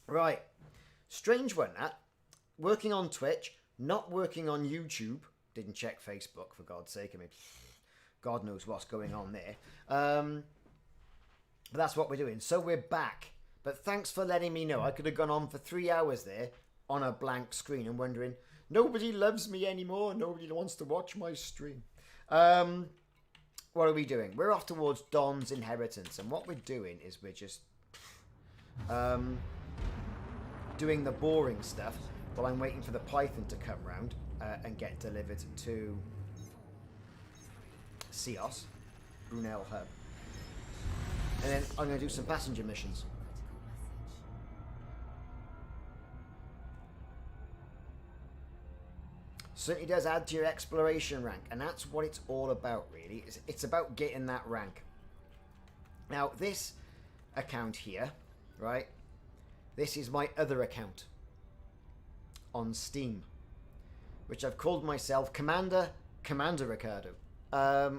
Right. Strange one, that. Working on Twitch, not working on YouTube. Didn't check Facebook, for God's sake. I mean, God knows what's going on there. But that's what we're doing. So we're back. But thanks for letting me know. I could have gone on for 3 hours there on a blank screen and wondering, nobody loves me anymore. Nobody wants to watch my stream. What are we doing? We're off towards Don's inheritance. And what we're doing is we're just doing the boring stuff while I'm waiting for the Python to come round and get delivered to CEOS, Brunel Hub. And then I'm going to do some passenger missions. Certainly does add to your exploration rank, and that's what it's all about, really. It's about getting that rank. Now, this account here, right? This is my other account on Steam, which I've called myself Commander Ricardo,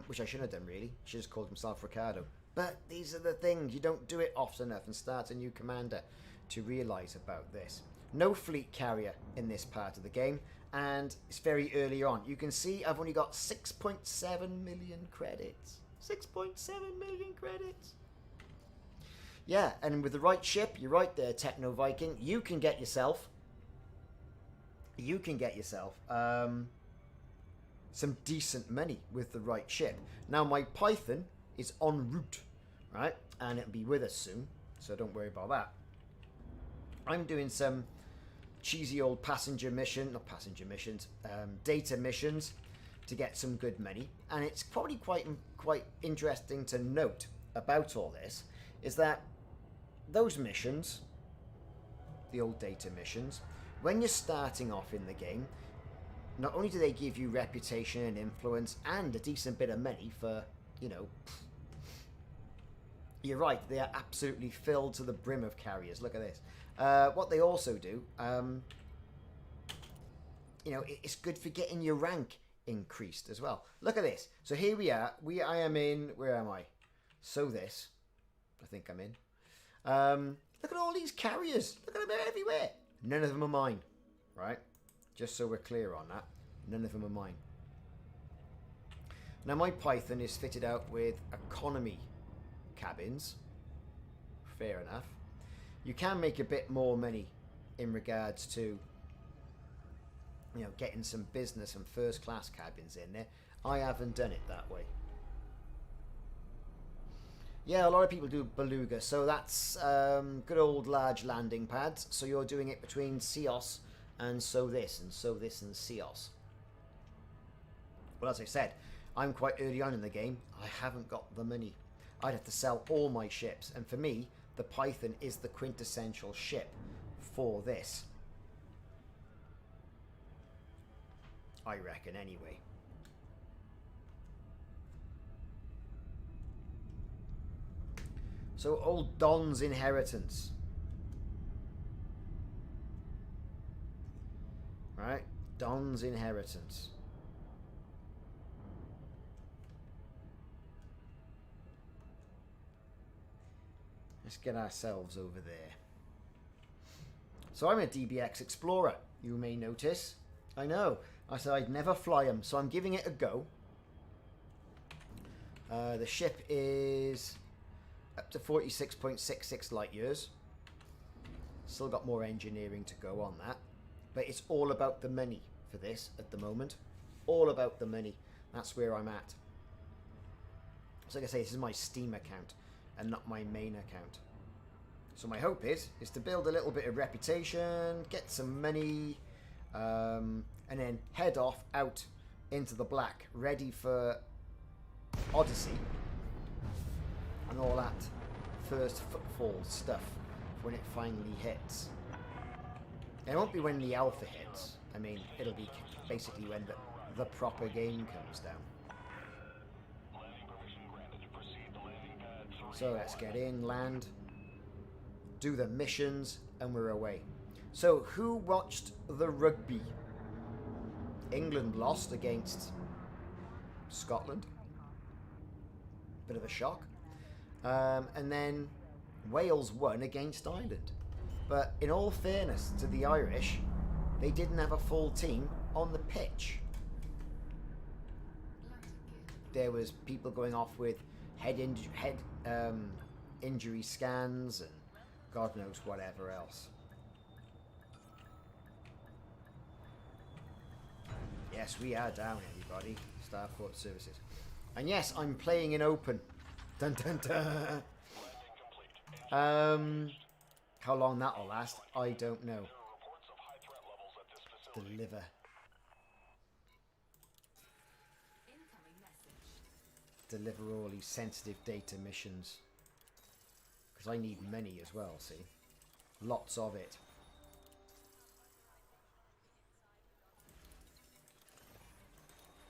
which I shouldn't have done, really. I should have just called himself Ricardo. But these are the things. You don't do it often enough and start a new commander to realise about this. No fleet carrier in this part of the game, and it's very early on. You can see I've only got 6.7 million credits. 6.7 million credits. Yeah, and with the right ship, you're right there, Techno Viking, you can get yourself some decent money with the right ship. Now, my Python is en route, right? And it'll be with us soon, so don't worry about that. I'm doing some cheesy old data missions to get some good money. And it's probably quite interesting to note about all this is that those missions, the old data missions, when you're starting off in the game, not only do they give you reputation and influence and a decent bit of money for, you know, you're right, they are absolutely filled to the brim of carriers. Look at this. What they also do, you know, it's good for getting your rank increased as well. Look at this. So here we are. I am in, where am I? SOTHIS, I think I'm in. Look at all these carriers. Look at them everywhere. None of them are mine, right? Just so we're clear on that. None of them are mine. Now, my Python is fitted out with economy cabins. Fair enough. You can make a bit more money in regards to, you know, getting some business and first class cabins in there. I haven't done it that way. Yeah, a lot of people do Beluga, so that's good old large landing pads. So you're doing it between CEOS and SOTHIS, and SOTHIS and CEOS. Well, as I said, I'm quite early on in the game. I haven't got the money. I'd have to sell all my ships, and for me, the Python is the quintessential ship for this. I reckon, anyway. So, old Don's inheritance. Right? Don's inheritance. Let's get ourselves over there. So I'm a DBX Explorer, you may notice. I know. I said I'd never fly them, so I'm giving it a go. The ship is up to 46.66 light years. Still got more engineering to go on that. But it's all about the money for this at the moment. All about the money. That's where I'm at. So like I say, this is my Steam account and not my main account. So my hope is to build a little bit of reputation, get some money, and then head off out into the black, ready for Odyssey and all that first footfall stuff when it finally hits. It won't be when the alpha hits. I mean, it'll be basically when the proper game comes down. So let's get in, land, do the missions, and we're away. So who watched the rugby? England lost against Scotland. Bit of a shock. And then Wales won against Ireland. But in all fairness to the Irish, they didn't have a full team on the pitch. There was people going off with head injury scans and God knows whatever else. Yes, we are down, everybody. Starport Services. And yes, I'm playing in open. Dun dun dun. How long that'll last, I don't know. Deliver. Deliver all these sensitive data missions. Because I need many as well, see? Lots of it.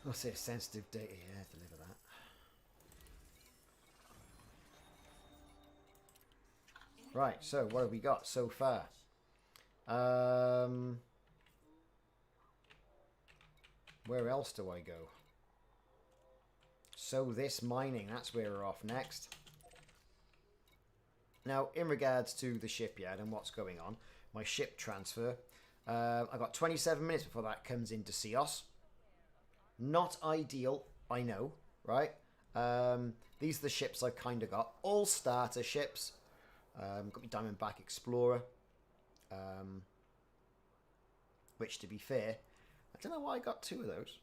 I'll say sensitive data, yeah, deliver that. Right, so what have we got so far? Where else do I go? So this mining, that's where we're off next. Now, in regards to the shipyard and what's going on, my ship transfer, I've got 27 minutes before that comes into CEOS. Not ideal, I know, right? These are the ships I've kind of got. All starter ships. Got my Diamondback Explorer. Which, to be fair, I don't know why I got two of those.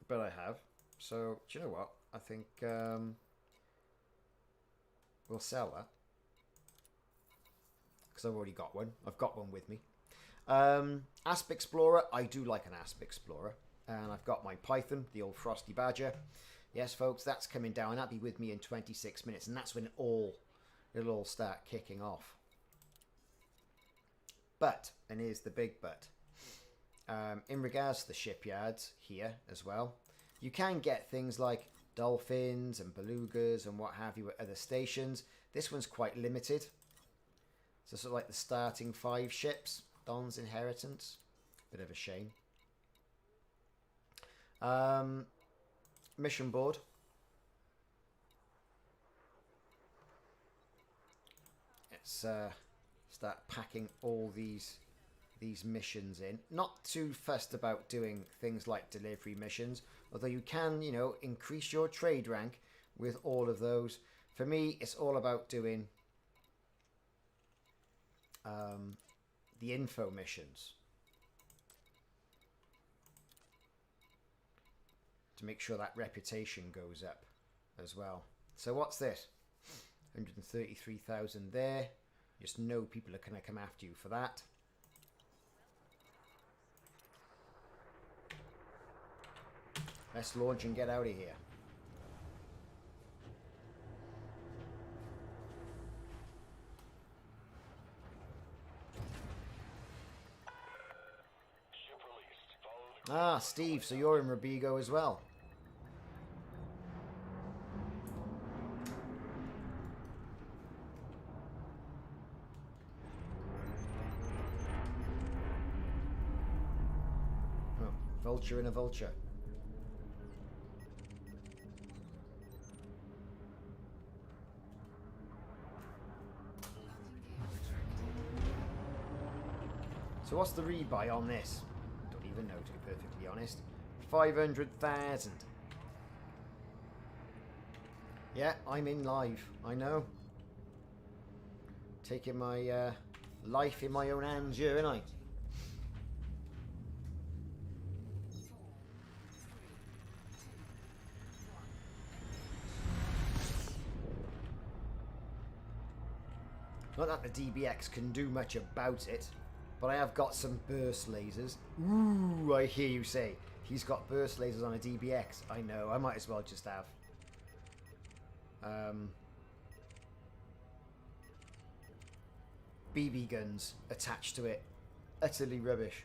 But I have. So, do you know what? I think we'll sell that. Because I've already got one. I've got one with me. Asp Explorer. I do like an Asp Explorer. And I've got my Python, the old Frosty Badger. Yes, folks, that's coming down. That'll be with me in 26 minutes. And that's when it'll all start kicking off. But, and here's the big but. In regards to the shipyards here as well, you can get things like dolphins and belugas and what have you at other stations. This one's quite limited. So sort of like the starting 5 ships. Don's Inheritance. Bit of a shame. Mission board. Let's start packing all these missions in. Not too fussed about doing things like delivery missions, although you can, you know, increase your trade rank with all of those. For me, it's all about doing the info missions to make sure that reputation goes up as well. So what's this? 133,000 there. Just know people are going to come after you for that. Let's launch and get out of here. Ah, Steve, so you're in Robigo as well. Oh, vulture in a vulture. So what's the rebuy on this? Don't even know, to be perfectly honest. 500,000. Yeah, I'm in live. I know. Taking my life in my own hands here, ain't I? Not that the DBX can do much about it. But I have got some burst lasers. Ooh, I hear you say. He's got burst lasers on a DBX. I know, I might as well just have. BB guns attached to it. Utterly rubbish.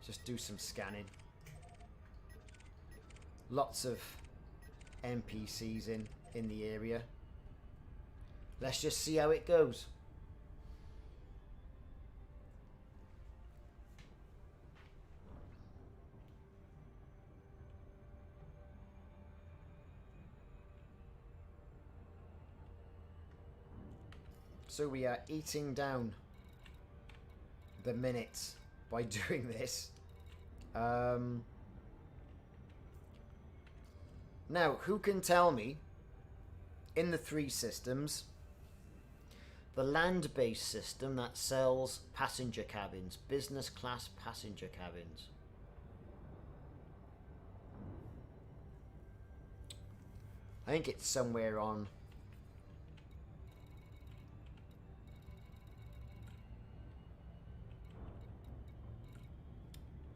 Just do some scanning. Lots of NPCs in the area. Let's just see how it goes. So we are eating down the minutes by doing this. Now, who can tell me, in the 3 systems, the land-based system that sells passenger cabins, business class passenger cabins? I think it's somewhere on...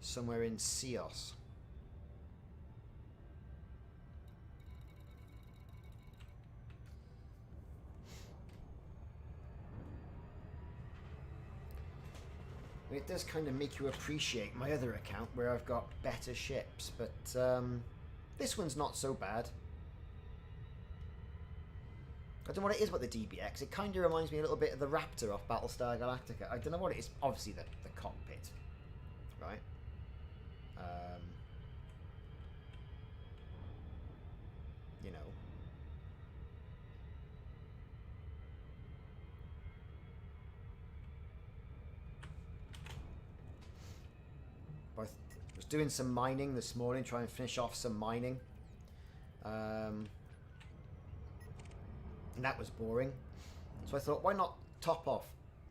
somewhere in CEOS. It does kind of make you appreciate my other account where I've got better ships, but this one's not so bad. I don't know what it is about the DBX. It kind of reminds me a little bit of the Raptor off Battlestar Galactica. I don't know what it is. Obviously the cockpit, right? You know. I was doing some mining this morning, trying to finish off some mining. And that was boring. So I thought, why not top off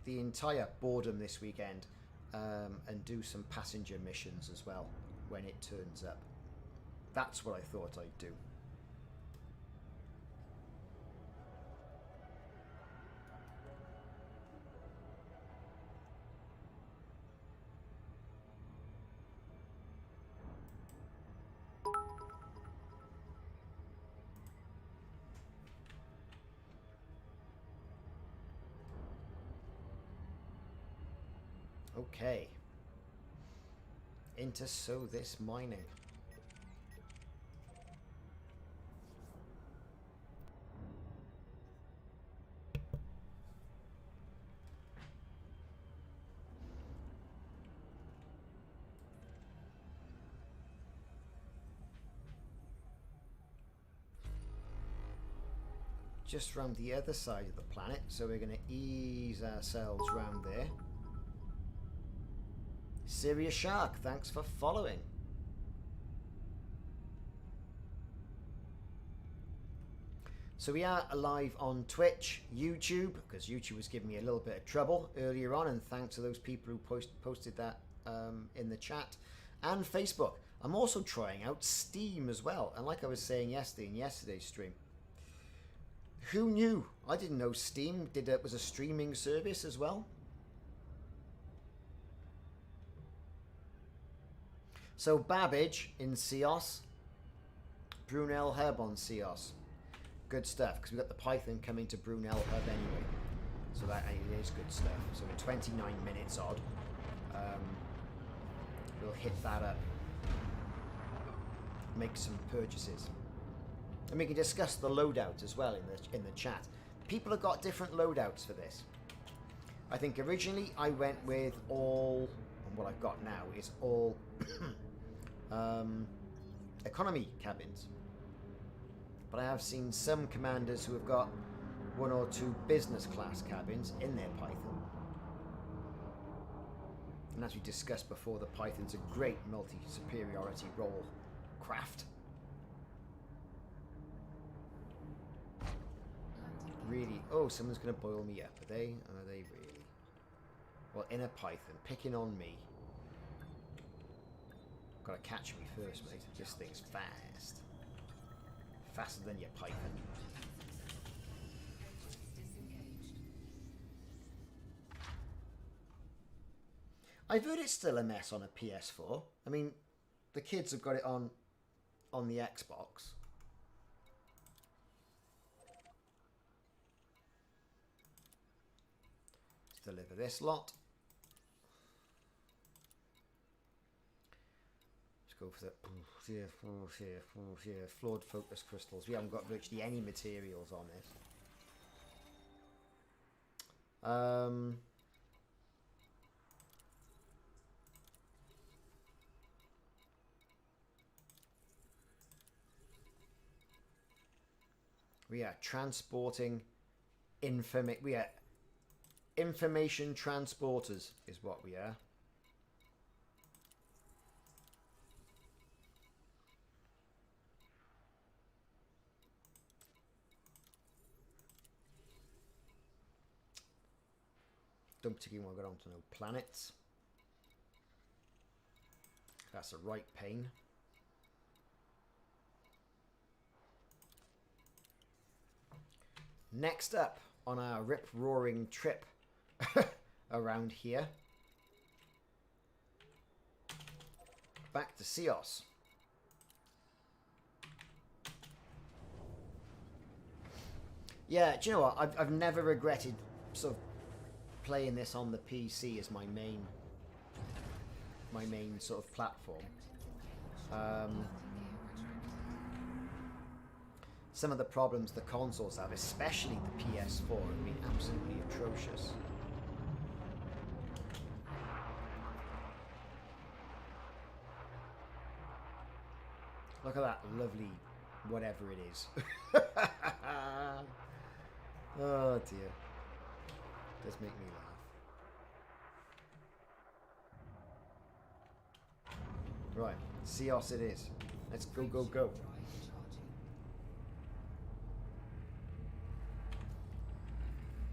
the entire boredom this weekend and do some passenger missions as well when it turns up. That's what I thought I'd do. Okay. Into SOTHIS mining. Just round the other side of the planet, so we're going to ease ourselves round there. Sirius Shark, thanks for following. So we are live on Twitch, YouTube, because YouTube was giving me a little bit of trouble earlier on, and thanks to those people who posted that in the chat, and Facebook. I'm also trying out Steam as well, and like I was saying yesterday in yesterday's stream, who knew? I didn't know Steam was a streaming service as well. So Babbage in CEOS, Brunel Hub on CEOS. Good stuff, because we've got the Python coming to Brunel Hub anyway. So that it is good stuff. So we're 29 minutes odd. We'll hit that up. Make some purchases. And we can discuss the loadout as well in the chat. People have got different loadouts for this. I think originally I went with all, and what I've got now is all economy cabins. But I have seen some commanders who have got 1 or 2 business class cabins in their Python. And as we discussed before, the Python's a great multi-superiority role craft. Really, oh, someone's going to boil me up. Are they? Are they really? Well, in a Python, picking on me. Gotta catch me first, mate. This thing's fast. Faster than your Python. I've heard it's still a mess on a PS4. I mean, the kids have got it on the Xbox. Let's deliver this lot. Go for the flawed focus crystals. We haven't got virtually any materials on this. We are transporting information. We are Information transporters is what we are. Don't particularly want to go down to no planets. That's a right pain. Next up on our rip-roaring trip around here, back to CEOS. Yeah, do you know what? I've never regretted sort of playing this on the PC as my main sort of platform. Some of the problems the consoles have, especially the PS4, have been absolutely atrocious. Look at that lovely whatever it is. Oh dear. Does make me laugh. Right, CEOS it is. Let's go, go, go.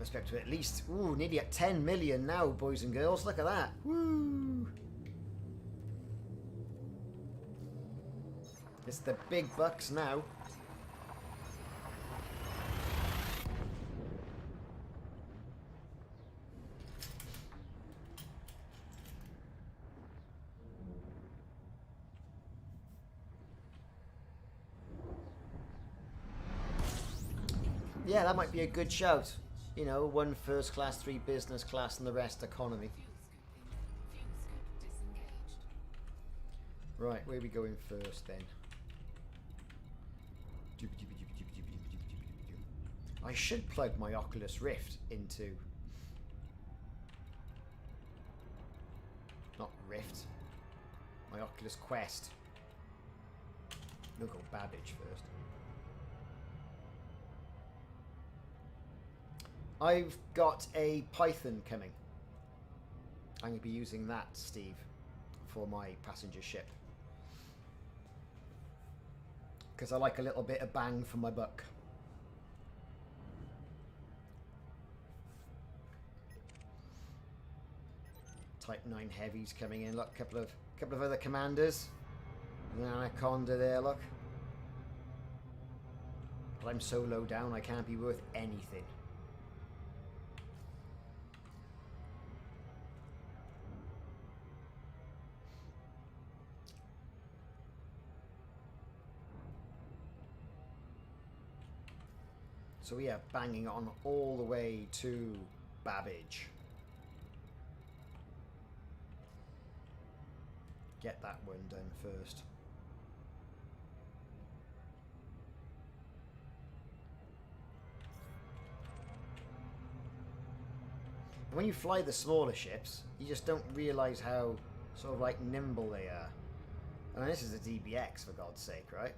Let's get to at least, ooh, nearly at 10 million now, boys and girls. Look at that. Woo! It's the big bucks now. Yeah, that might be a good shout. You know, 1 first class, 3 business class, and the rest economy. Right, where are we going first then? I should plug my Oculus Rift into... Not Rift. My Oculus Quest. We'll go Babbage first. I've got a Python coming. I'm going to be using that, Steve, for my passenger ship. Because I like a little bit of bang for my buck. Type 9 heavies coming in. Look, a couple of other commanders. An Anaconda there, look. But I'm so low down I can't be worth anything. So we are banging on all the way to Babbage. Get that one done first. And when you fly the smaller ships, you just don't realise how sort of like nimble they are. I mean, this is a DBX for God's sake, right?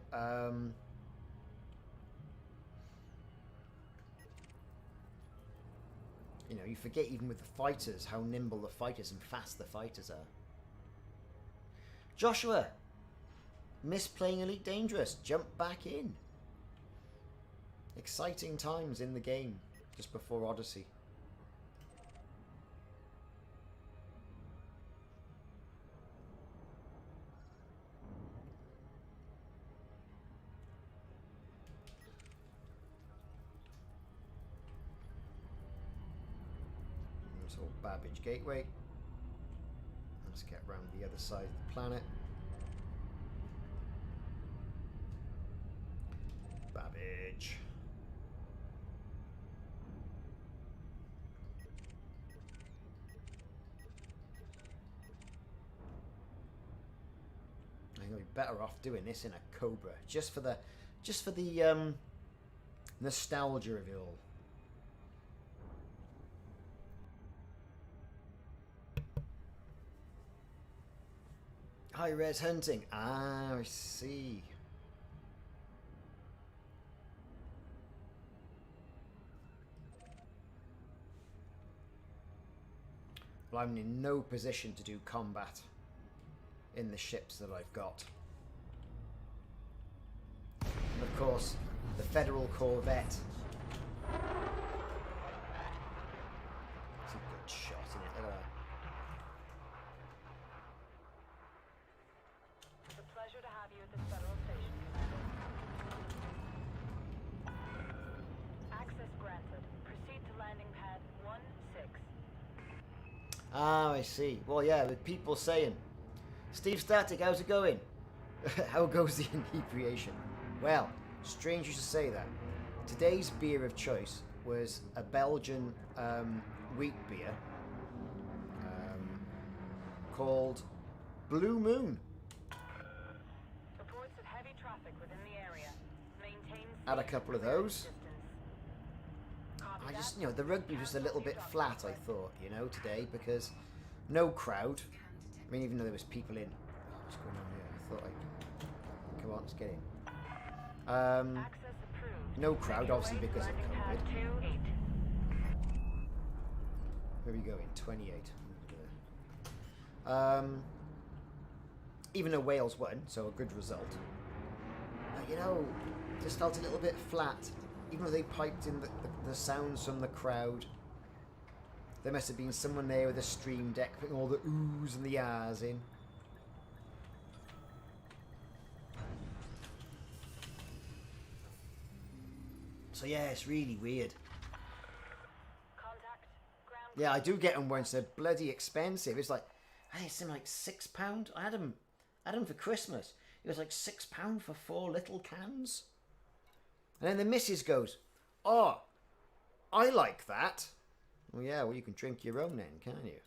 You know, you forget even with the fighters how nimble the fighters and fast the fighters are. Joshua, miss playing Elite Dangerous. Jump back in. Exciting times in the game just before Odyssey. So Babbage Gateway. Let's get around the other side of the planet. Babbage. I think I'd be better off doing this in a Cobra, just for the nostalgia of it all. High-res hunting. Ah, I see. But I'm in no position to do combat in the ships that I've got. And of course, the Federal Corvette. It's a good shot, isn't it? Look at that. It's a pleasure to have you at this Federal station, Commander. Access granted. Proceed to landing pad 16. Ah, I see. Well, yeah, with people saying, Steve Static, how's it going? How goes the inebriation? Well, strange you should say that. Today's beer of choice was a Belgian wheat beer called Blue Moon. Reports of heavy traffic within the area. Maintain Had a couple of those. distance. Copy I just, that. you know, the rugby was a little bit flat, I thought, you know, today, because no crowd. I mean, even though there was people in. Oh, what's going on here? I thought Come on, let's get in. Access approved. No crowd, obviously, because of Landing pad COVID. 28. Where are we going? 28. Even though Wales won, so a good result. But, you know, just felt a little bit flat. Even though they piped in the sounds from the crowd. There must have been someone there with a stream deck putting all the oohs and the ahs in. So yeah, it's really weird. Contact ground. Yeah, I do get them once. They're bloody expensive. It's like, I think it's something like £6. I had them for Christmas. It was like £6 for 4 little cans. And then the missus goes, "Oh, I like that." Well, yeah, well, you can drink your own then, can't you?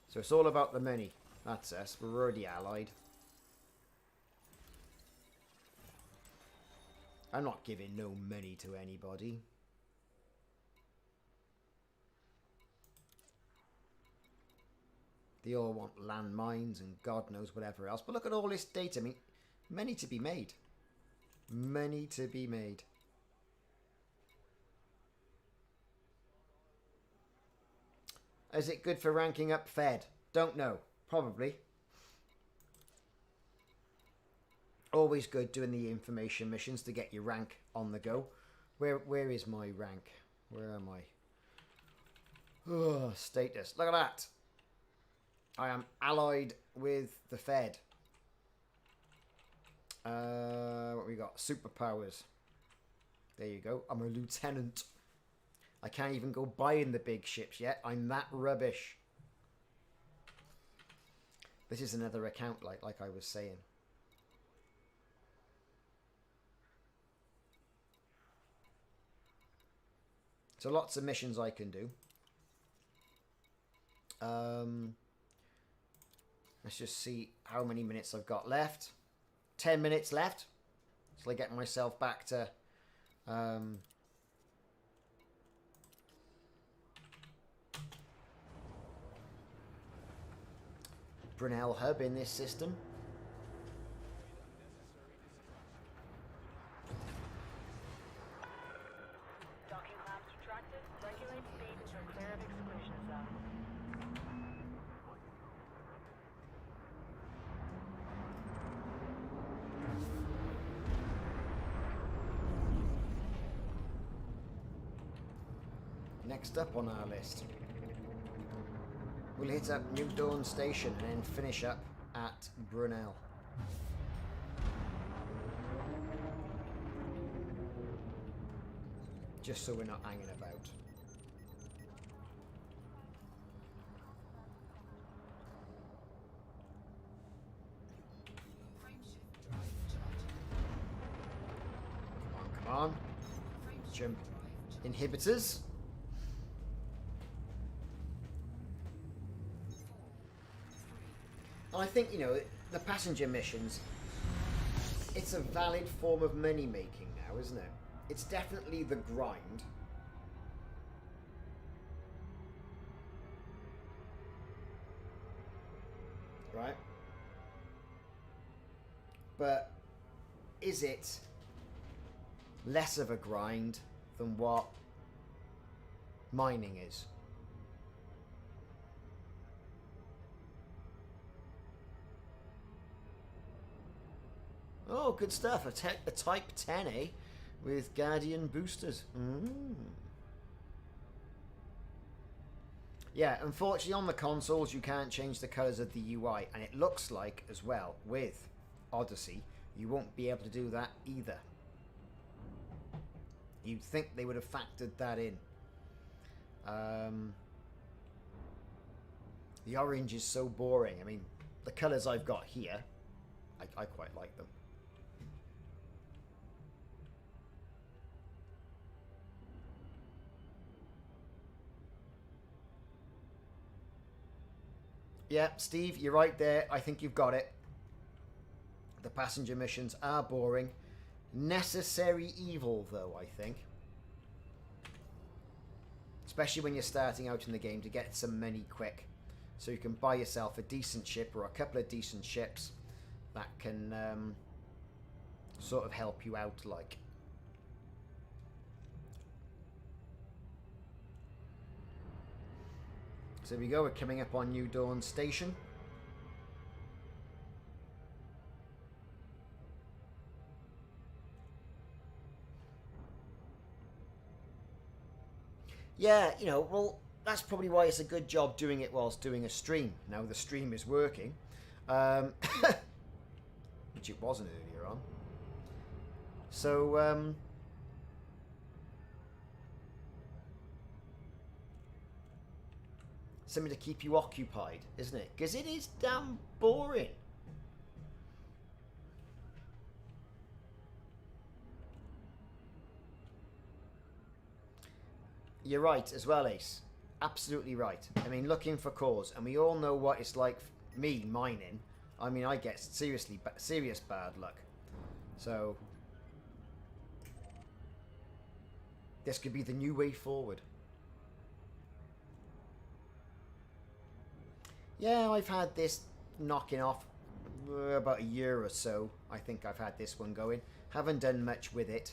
So it's all about the money. That's us. We're already allied. I'm not giving no money to anybody. They all want landmines and God knows whatever else. But look at all this data. I mean, money to be made. Money to be made. Is it good for ranking up Fed? Don't know. Probably. Always good doing the information missions to get your rank on the go. Where is my rank? Where am I? Oh, status. Look at that. I am allied with the Fed. What we got? Superpowers. There you go. I'm a lieutenant. I can't even go buying the big ships yet. I'm that rubbish. This is another account like I was saying. So lots of missions I can do. Let's just see how many minutes I've got left. 10 minutes left. So I get myself back to Brunel hub in this system. Docking clamps retracted. Regulate speed until clear of exclusion zone. Next up on our list, we'll hit up New Dawn Station and then finish up at Brunel. Just so we're not hanging about. Come on. Jump. Inhibitors. And I think, you know, the passenger missions, it's a valid form of money making now, isn't it? It's definitely the grind. Right? But is it less of a grind than what mining is? Oh, good stuff. A Type 10A with Guardian boosters. Yeah, unfortunately on the consoles you can't change the colours of the UI, and it looks like, as well, with Odyssey, you won't be able to do that either. You'd think they would have factored that in. The orange is so boring. I mean, the colours I've got here, I quite like them. Yeah, Steve, you're right there. I think you've got it. The passenger missions are boring. Necessary evil, though, I think. Especially when you're starting out in the game to get some money quick. So you can buy yourself a decent ship or a couple of decent ships that can sort of help you out, like. So there we go, we're coming up on New Dawn Station. Yeah, you know, well, that's probably why it's a good job doing it whilst doing a stream. Now the stream is working. Which it wasn't earlier on. So, something to keep you occupied, isn't it? Because it is damn boring. You're right as well, Ace. Absolutely right. I mean, looking for cores, and we all know what it's like. Me mining. I mean, I get serious bad luck. So this could be the new way forward. Yeah, I've had this knocking off about a year or so. I think I've had this one going. Haven't done much with it.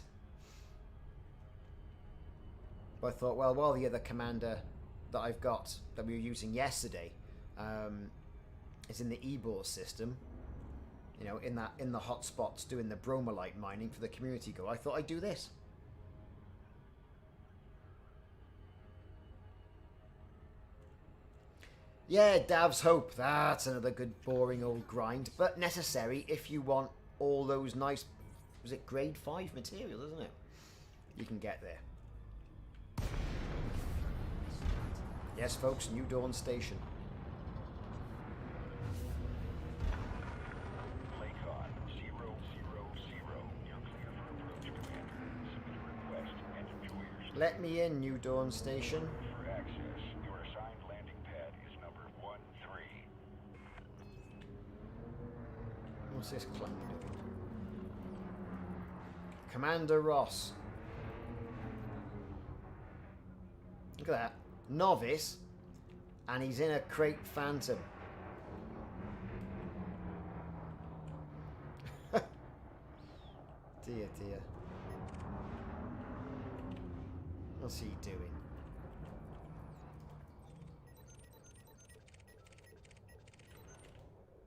But I thought, well, while the other commander that I've got, that we were using yesterday, is in the eBore system, you know, in the hotspots doing the bromelite mining for the community goal, I thought I'd do this. Yeah, Dav's Hope. That's another good boring old grind, but necessary if you want all those nice, was it grade 5 material, isn't it? You can get there. Yes, folks, New Dawn Station. Lakon 000, you're clear for approach, Commander. Submit a request and enjoy your Let me in, New Dawn Station. For access, your assigned landing pad is number 13. What's this clank doing? Commander Ross. Look at that. Novice, and he's in a crate Phantom. Dear, dear. What's he doing?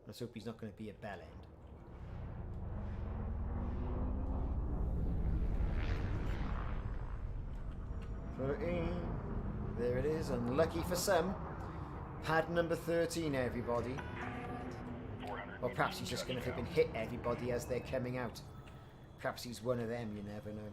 Let's hope he's not going to be a bell end. There it is, unlucky for some. Pad number 13, everybody. Or perhaps he's just going to flip and hit everybody as they're coming out. Perhaps he's one of them, you never know.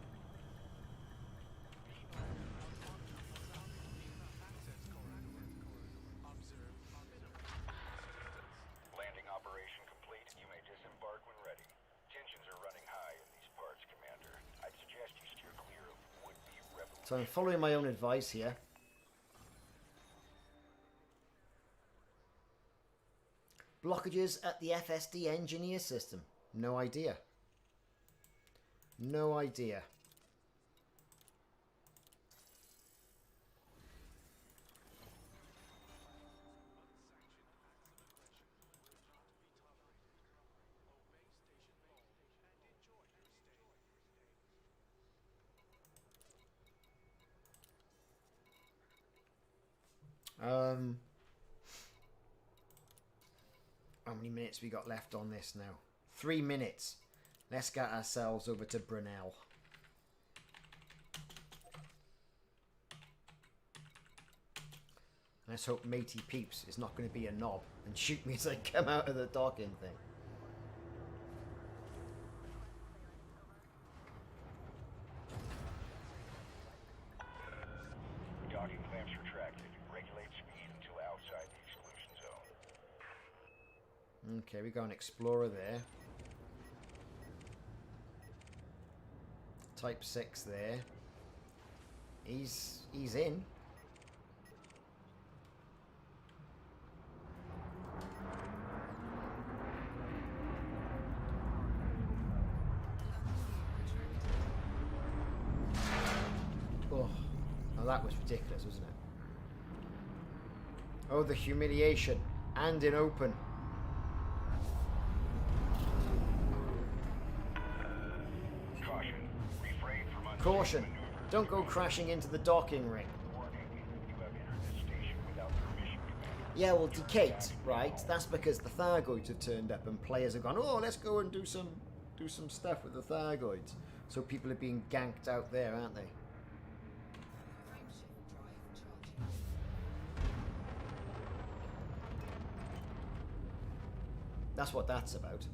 Landing operation complete. You may disembark when ready. Tensions are running high in these parts, Commander. I'd suggest you steer clear of would-be rebels. So I'm following my own advice here. Blockages at the FSD engineer system. No idea. No idea. How many minutes we got left on this now? 3 minutes. Let's get ourselves over to Brunel. Let's hope Matey Peeps is not going to be a knob and shoot me as I come out of the docking thing. Docking clamps retracted. Regulate speed until outside the exclusion zone. Okay, we got an explorer there. Type 6 there. He's in. Oh, now that was ridiculous, wasn't it? Oh, the humiliation. And in open. Caution. Refrain from unsafe Caution. maneuvers. Don't go crashing into the docking ring. Warning. You have entered this station without permission, Commander. Yeah, well, Decate, right? That's because the Thargoids have turned up and players have gone, oh, let's go and do some stuff with the Thargoids. So people are being ganked out there, aren't they? That's what that's about.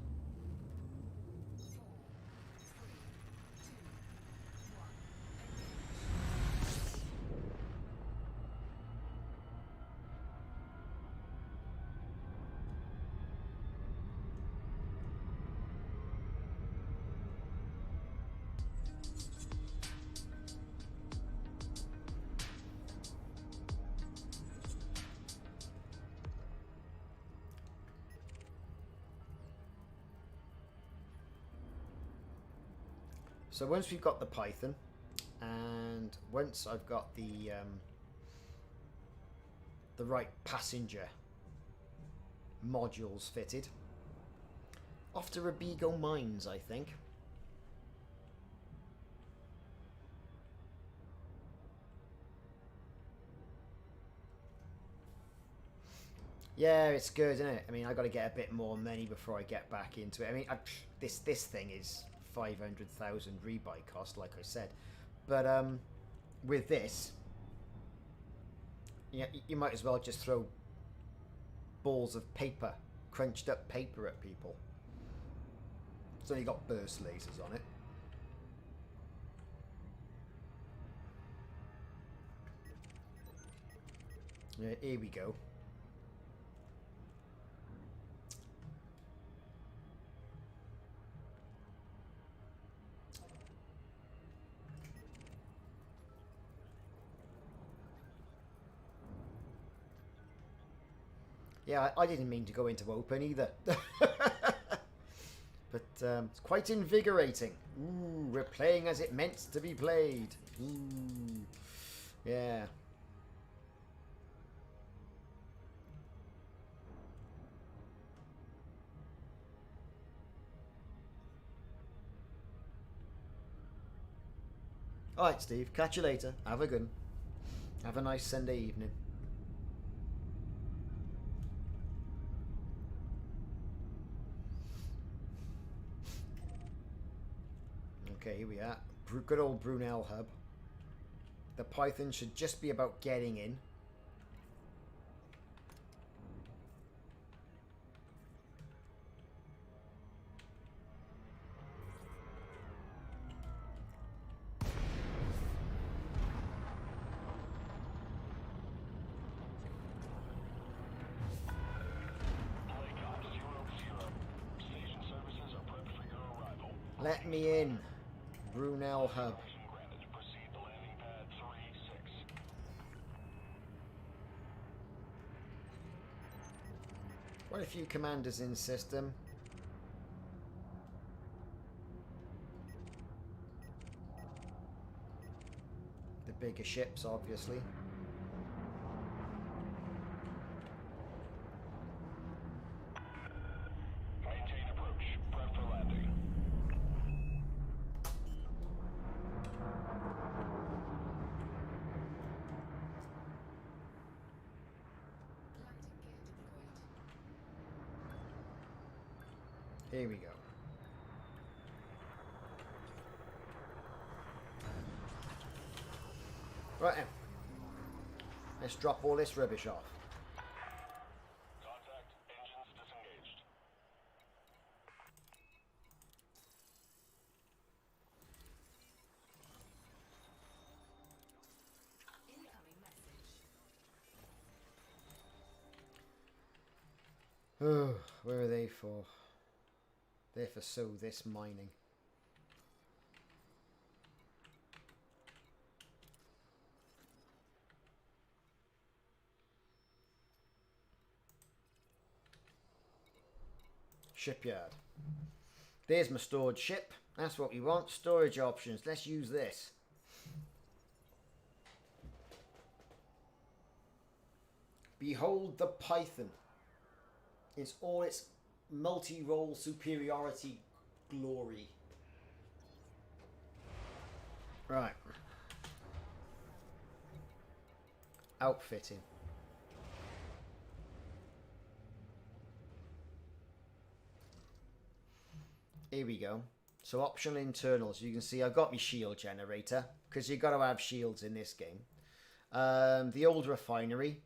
So once we've got the Python, and once I've got the right passenger modules fitted, off to Robigo Mines, I think. Yeah, it's good, isn't it? I mean, I got to get a bit more money before I get back into it. I mean, this thing is 500,000 rebuy cost, like I said, but with this, yeah, you might as well just throw balls of paper, crunched up paper at people. It's only got burst lasers on it. Yeah, here we go. Yeah, I didn't mean to go into open either. But it's quite invigorating. Ooh, we're playing as it meant to be played. Ooh, yeah. Alright, Steve. Catch you later. Have a good one. Have a nice Sunday evening. Okay, here we are. Good old Brunel hub. The Python should just be about getting in. Let me in. Brunel hub. Quite a few commanders in system. The bigger ships, obviously. Maintain approach. Prep for landing. Here we go. Right then. Let's drop all this rubbish off. Contact. Engines disengaged. Incoming message. Oh, where are they for? They're for SOTHIS mining. Shipyard. There's my stored ship. That's what we want. Storage options. Let's use this. Behold the Python. It's all its multi-role superiority glory. Right. Outfitting. Here we go. So optional internals. You can see I've got my shield generator because you've got to have shields in this game. The old refinery.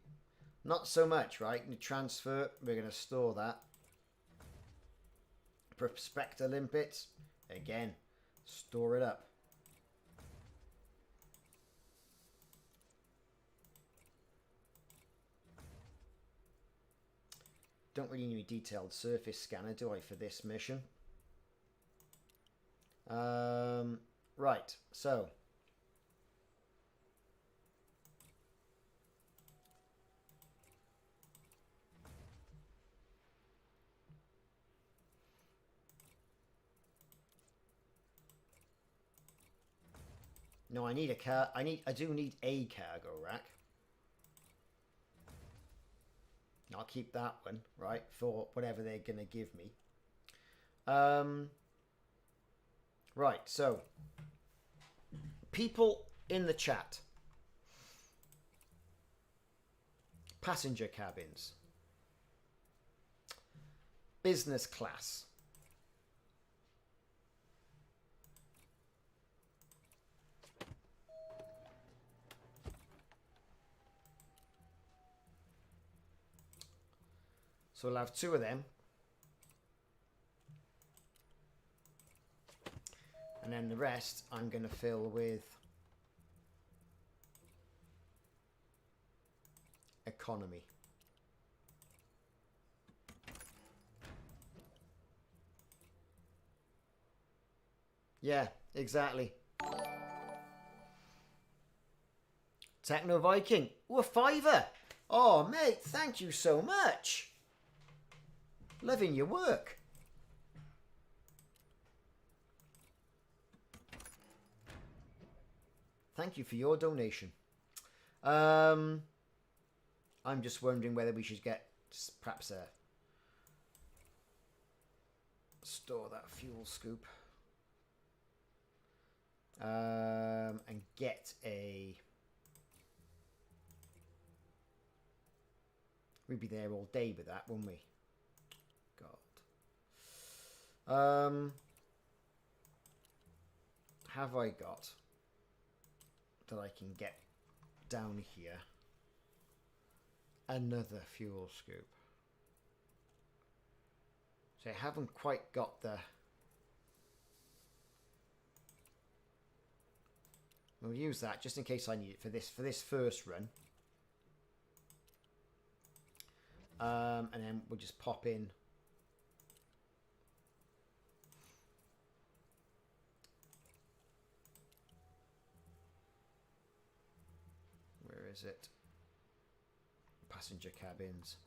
Not so much, right? The transfer, we're going to store that. Prospector limpets. Again, store it up. Don't really need a detailed surface scanner, do I, for this mission? Right, so no, I need a car. I do need a cargo rack. I'll keep that one, right, for whatever they're gonna give me. Right, so people in the chat. Passenger cabins. Business class. So we'll have two of them. And then the rest I'm going to fill with economy. Yeah, exactly. Techno Viking. Ooh, a £5. Oh, mate, thank you so much. Loving your work. Thank you for your donation. I'm just wondering whether we should get perhaps a store that fuel scoop. And get a... We'd be there all day with that, wouldn't we? God. Have I got that I can get down here another fuel scoop? So I haven't quite got the... We'll use that just in case I need it for this first run. And then we'll just pop in where is it? Passenger cabins.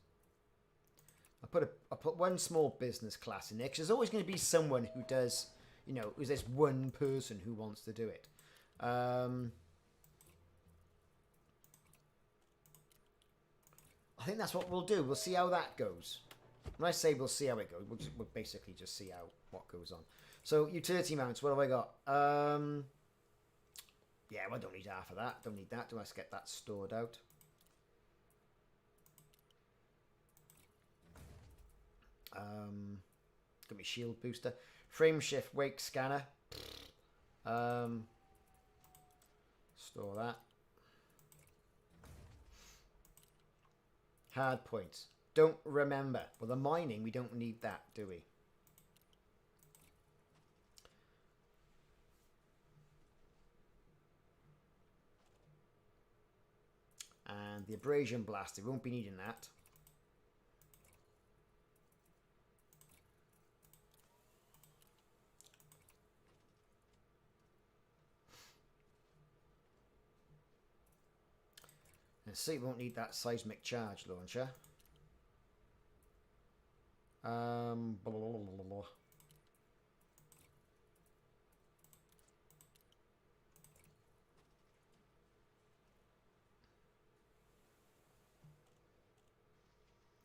I'll put one small business class in there because there's always going to be someone who does, you know, who's this one person who wants to do it. I think that's what we'll do. We'll see how that goes. When I say we'll see how it goes, we'll basically just see what goes on. So utility mounts, what have I got? Yeah, well, I don't need half of that. Don't need that. Do I get that stored out? Got my shield booster. Frame shift wake scanner. Store that. Hard points. Don't remember. Well, the mining, we don't need that, do we? And the abrasion blast, we won't be needing that. And see, we won't need that seismic charge launcher. Blah, blah, blah, blah, blah.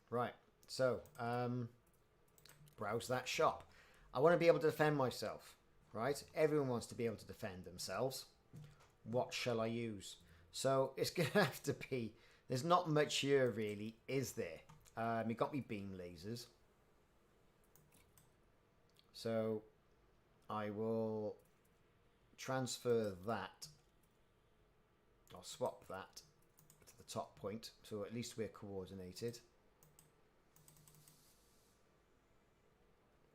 Right, so browse that shop. I want to be able to defend myself, right? Everyone wants to be able to defend themselves. What shall I use? So it's going to have to be, there's not much here really, is there? You got me beam lasers. So I will transfer that. I'll swap that to the top point, so at least we're coordinated.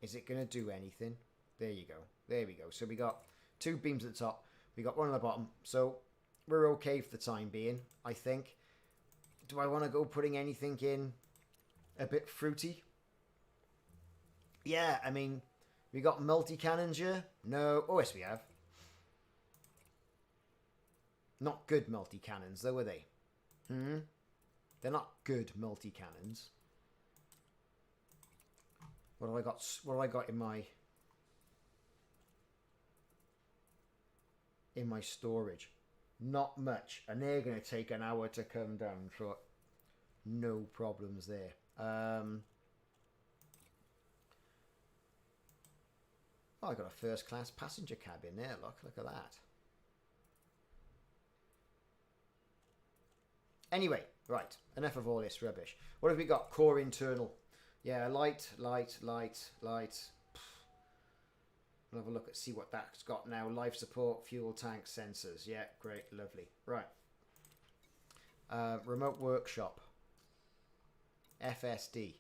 Is it going to do anything? There you go. There we go. So we got 2 beams at the top. We got 1 at the bottom. So we're okay for the time being, I think. Do I want to go putting anything in a bit fruity? Yeah, I mean, we got multi-cannons here? No. Oh, yes, we have. Not good multi-cannons, though, are they? They're not good multi-cannons. What have I got? What have I got in my storage? Not much, and they're going to take an hour to come down. So no problems there. Oh, I got a first-class passenger cabin there. Look at that. Anyway, right. Enough of all this rubbish. What have we got? Core internal. Yeah, light. We'll have a look at see what that's got now. Life support, fuel tank, sensors. Yeah, great, lovely. Right. Remote workshop. FSD.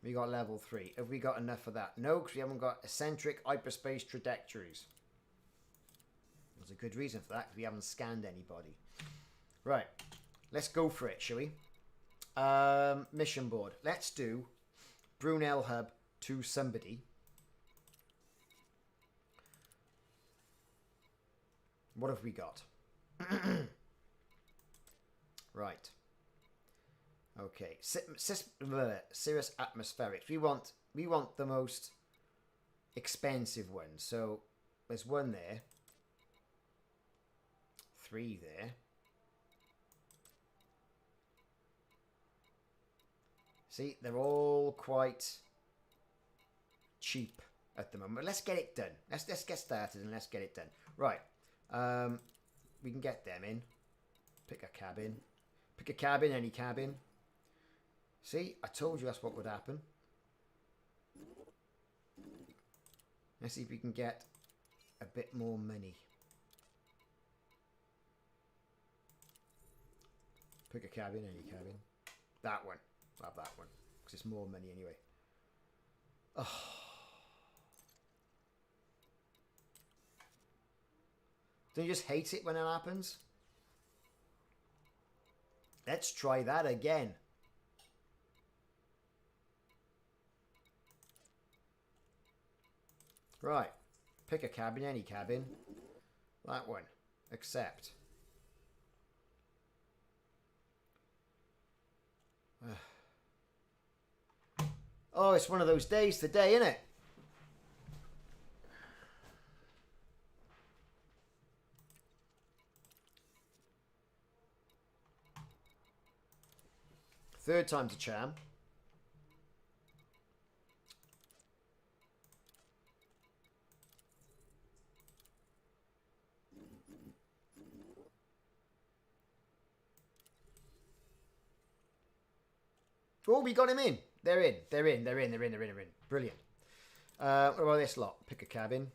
We got level 3. Have we got enough of that? No, because we haven't got eccentric hyperspace trajectories. There's a good reason for that, because we haven't scanned anybody. Right. Let's go for it, shall we? Mission board. Let's do Brunel hub to somebody. What have we got? Right. Okay. Sirius atmospherics. We want the most expensive ones. So there's 1 there. 3 there. See, they're all quite cheap at the moment. Let's get it done. Let's get started and let's get it done. Right. We can get them in. Pick a cabin. Pick a cabin, any cabin. See, I told you that's what would happen. Let's see if we can get a bit more money. Pick a cabin, any cabin. That one. I'll have that one. Because it's more money anyway. Oh. Don't you just hate it when it happens? Let's try that again. Right. Pick a cabin, any cabin. That one. Accept. Oh, it's one of those days today, isn't it? Third time's a charm. Oh, we got him in. They're in. Brilliant. What about this lot? Pick a cabin.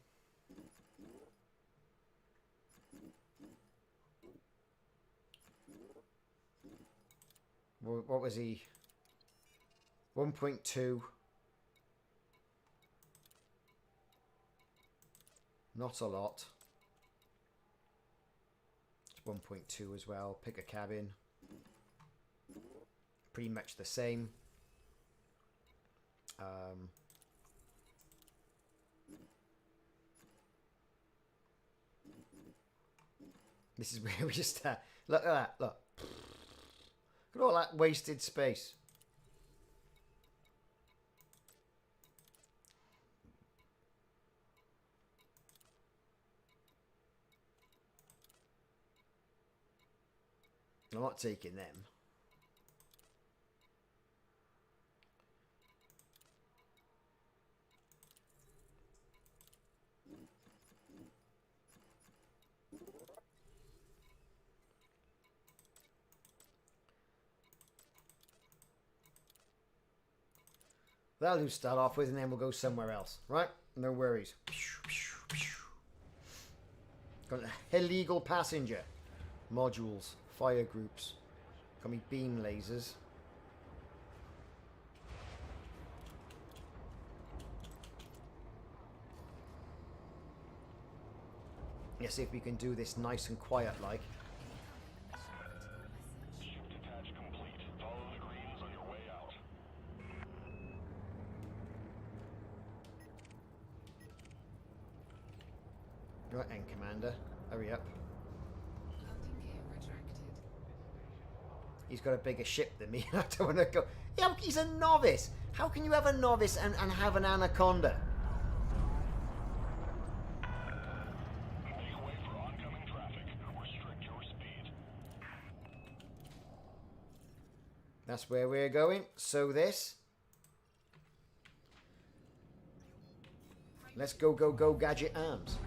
What was he? 1.2. Not a lot. It's 1.2 as well. Pick a cabin. Pretty much the same. This is where we just look at that. Look. Look at all that wasted space. I'm not taking them. That'll do start off with, and then we'll go somewhere else. Right? No worries. Got an illegal passenger. Modules. Fire groups. Got me beam lasers. Let's see if we can do this nice and quiet like. Ship detach complete. Follow the greens on your way out. Right then, Commander. Hurry up. Landing gear retracted. He's got a bigger ship than me. I don't want to go. Yeah, he's a novice. How can you have a novice and have an anaconda? Make way for oncoming traffic. Restrict your speed. That's where we're going. So this. Let's go, go, go, gadget arms.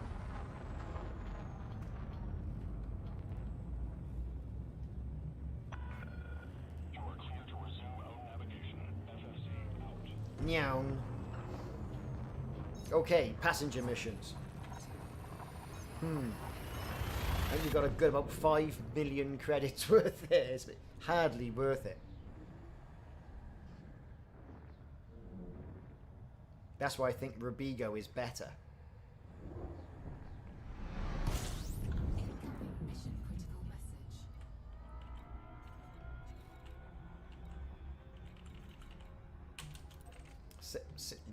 You are clear to resume own navigation. FFC out. Nyaung. Okay, passenger missions. I think we got a good about 5 million credits worth there. It's hardly worth it. That's why I think Robigo is better. Incoming mission critical message.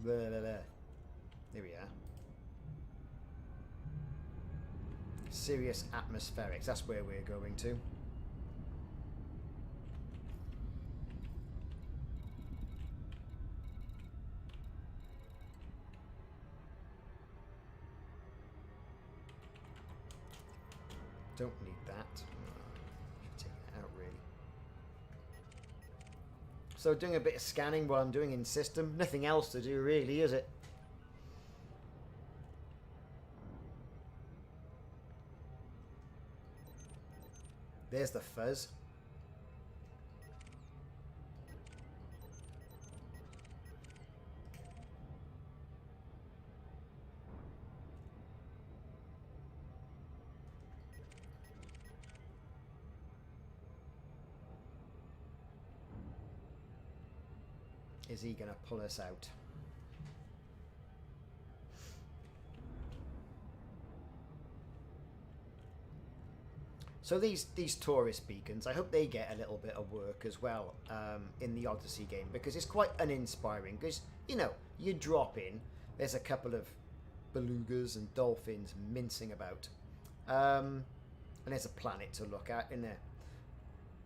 Blah, blah, blah. There we are. Sirius atmospherics. That's where we're going to. Don't need that. Should take it out, really. So doing a bit of scanning while I'm doing in system. Nothing else to do, really, is it? There's the fuzz. Is he going to pull us out? So these tourist beacons, I hope they get a little bit of work as well in the Odyssey game, because it's quite uninspiring. Because, you know, you drop in, there's a couple of belugas and dolphins mincing about. And there's a planet to look at in there.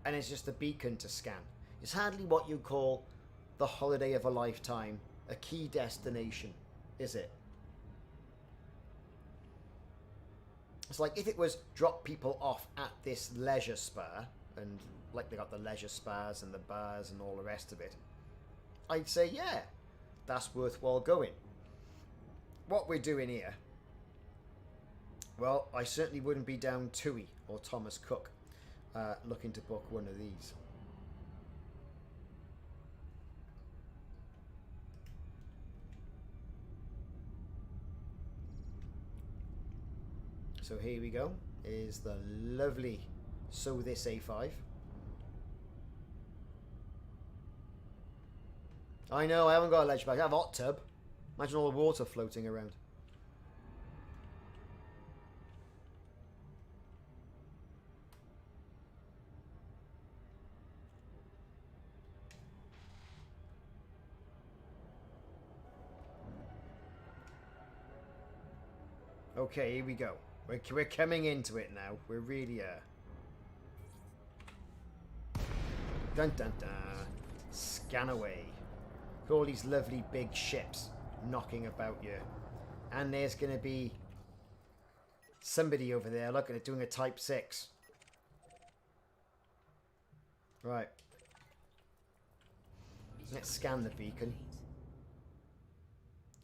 And it's just a beacon to scan. It's hardly what you call the holiday of a lifetime, a key destination, is it? It's like if it was drop people off at this leisure spa, and like they got the leisure spas and the bars and all the rest of it, I'd say, yeah, that's worthwhile going. What we're doing here, well, I certainly wouldn't be down Tui or Thomas Cook looking to book one of these. So here we go, is the lovely SOTHIS A5. I know, I haven't got a ledge bag. I have a hot tub. Imagine all the water floating around. Okay, here we go. We're coming into it now. We really are. Dun dun dun. Scan away. All these lovely big ships knocking about you. And there's going to be somebody over there, look at it, doing a Type 6. Right. Let's scan the beacon.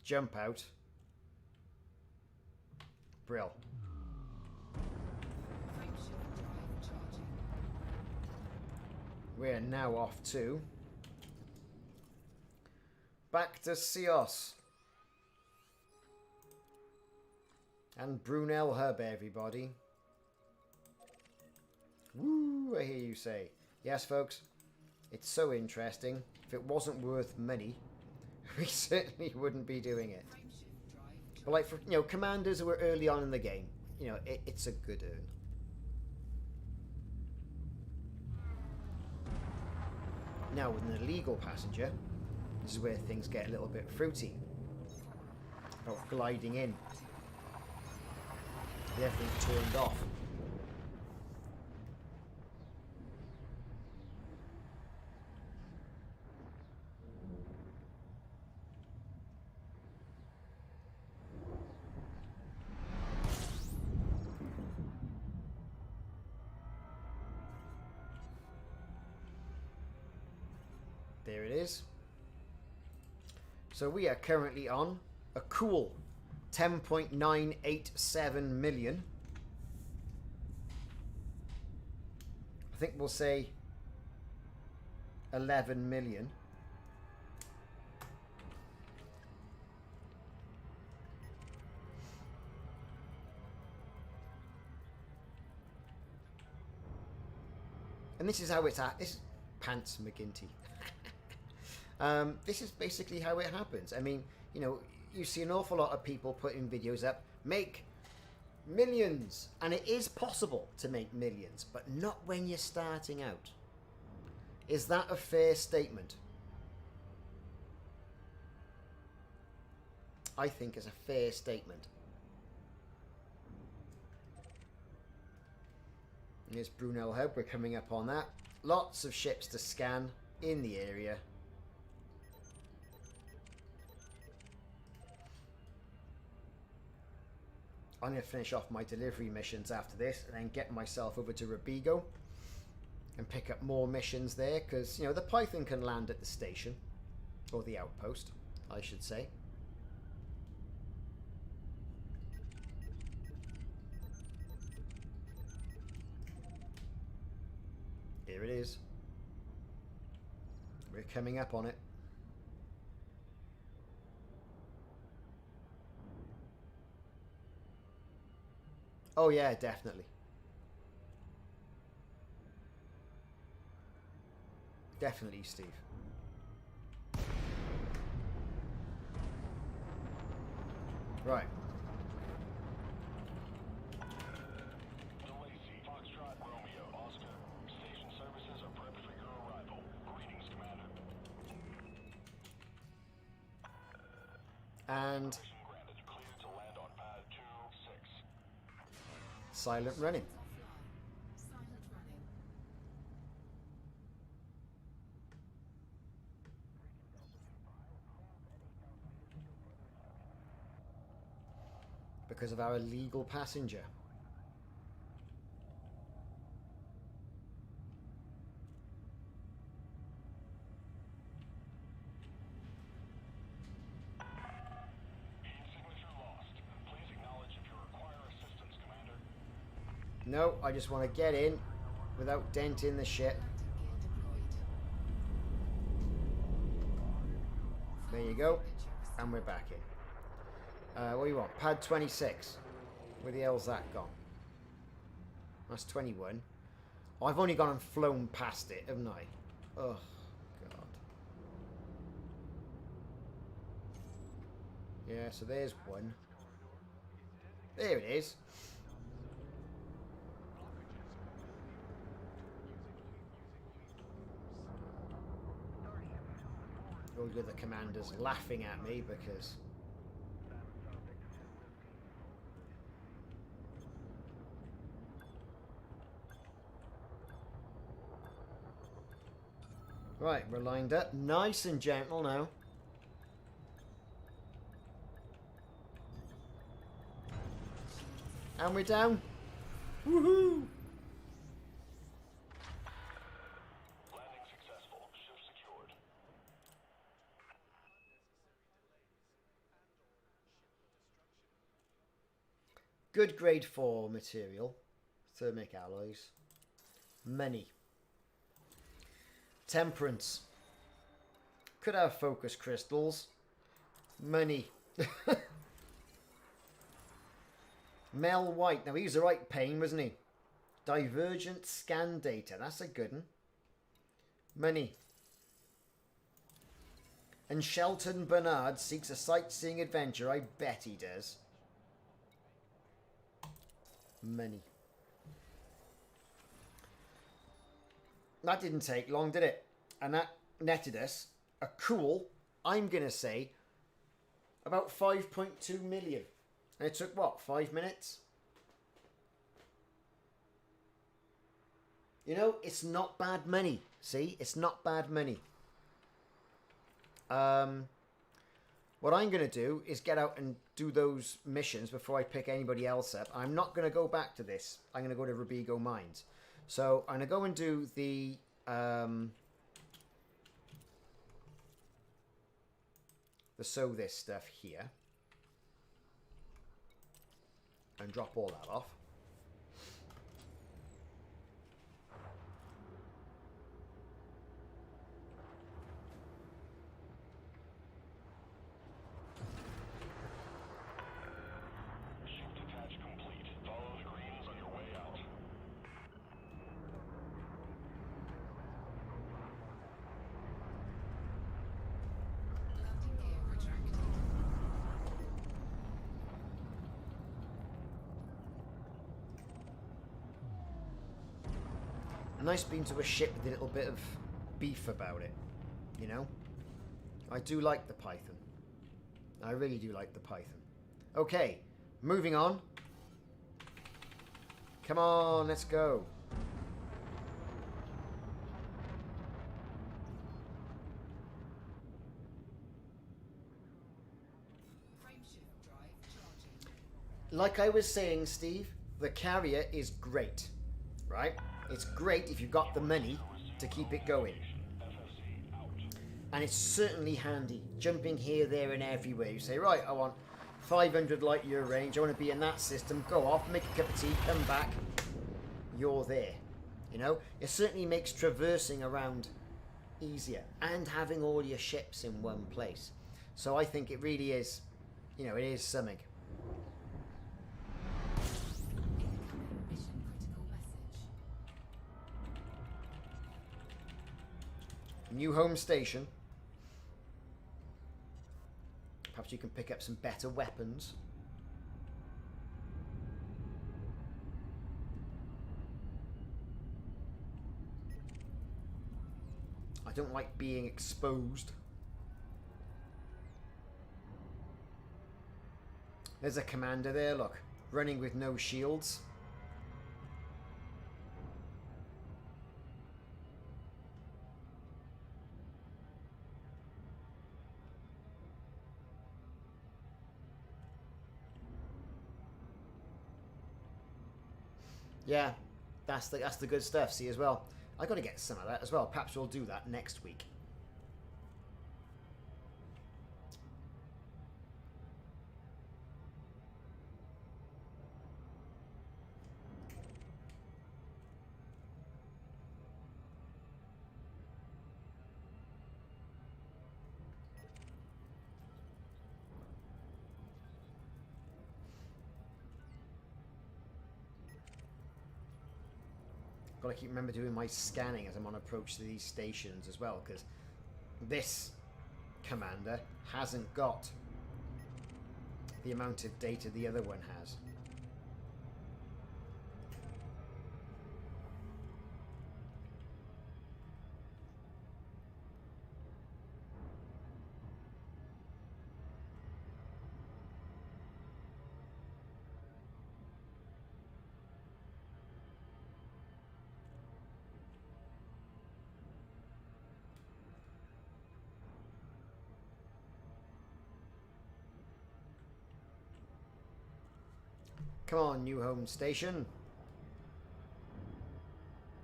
Jump out. Brill. Frameshift drive charging. We're now off to... back to CEOS. And Brunel Hub, everybody. Woo, I hear you say. Yes, folks. It's so interesting. If it wasn't worth money, we certainly wouldn't be doing it. Frameshift drive But like for, you know, commanders who were early on in the game, you know, it's a good earn. Now with an illegal passenger, this is where things get a little bit fruity. About gliding in. With everything turned off. There it is. So we are currently on a cool 10.987 million. I think we'll say 11 million. And this is how it's at. This is Pants McGinty. This is basically how it happens. I mean, you know, you see an awful lot of people putting videos up, make millions, and it is possible to make millions, but not when you're starting out. Is that a fair statement? I think it's a fair statement. And here's Brunel Hub, we're coming up on that. Lots of ships to scan in the area. I'm going to finish off my delivery missions after this and then get myself over to Robigo and pick up more missions there because, you know, the Python can land at the station, or the outpost, I should say. Here it is. We're coming up on it. Oh yeah, definitely. Definitely, Steve. Right. Delacey, Foxtrot, Romeo, Oscar. Station services are prepped for your arrival. Greetings, Commander. And Mission granted. Cleared to land on pad 2-6. silent running. offline. Silent running. Because of our illegal passenger. Signature lost. Please acknowledge if you require assistance, Commander. No, I just want to get in without denting the ship. Landing gear deployed. There you go. And we're back in. What do you want? Pad 26. Where the hell's that gone? That's 21. Oh, I've only gone and flown past it, haven't I? Oh, God. Yeah, so there's one. There it is. All the other commanders laughing at me because... Right, we're lined up. Nice and gentle now. And we're down. Woohoo! Landing successful. Ship secured. Good grade 4 material. Thermic alloys. Money. Temperance. Could have focus crystals. Money. Mel White. Now, he was the right pain, wasn't he? Divergent scan data. That's a good one. Money. And Shelton Bernard seeks a sightseeing adventure. I bet he does. Money. That didn't take long, did it? And that netted us a cool, I'm going to say, about 5.2 million. And it took, what, 5 minutes? You know, it's not bad money. See? It's not bad money. What I'm going to do is get out and do those missions before I pick anybody else up. I'm not going to go back to this. I'm going to go to Robigo Mines. So I'm going to go and do the SOTHIS stuff here. And drop all that off. Ship detach complete. Follow the greens on your way out. Landing gear retracted. Nice being to a ship with a little bit of beef about it, you know? I do like the Python. I really do like the Python. Okay, moving on. Come on, let's go. Frameshift drive charging. Like I was saying, Steve, the carrier is great, right? It's great if you've got the money to keep it going. And it's certainly handy, jumping here, there and everywhere. You say, right, I want 500 light year range, I want to be in that system, go off, make a cup of tea, come back, you're there. You know, it certainly makes traversing around easier and having all your ships in one place. So I think it really is, you know, it is something. Incoming mission critical message. New home station. Perhaps you can pick up some better weapons. I don't like being exposed. There's a commander there, look. Running with no shields. Yeah, that's the good stuff, see, as well. I got to get some of that as well. Perhaps we'll do that next week. Got to keep remember doing my scanning as I'm on approach to these stations as well, because this commander hasn't got the amount of data the other one has. Come on, New Home Station.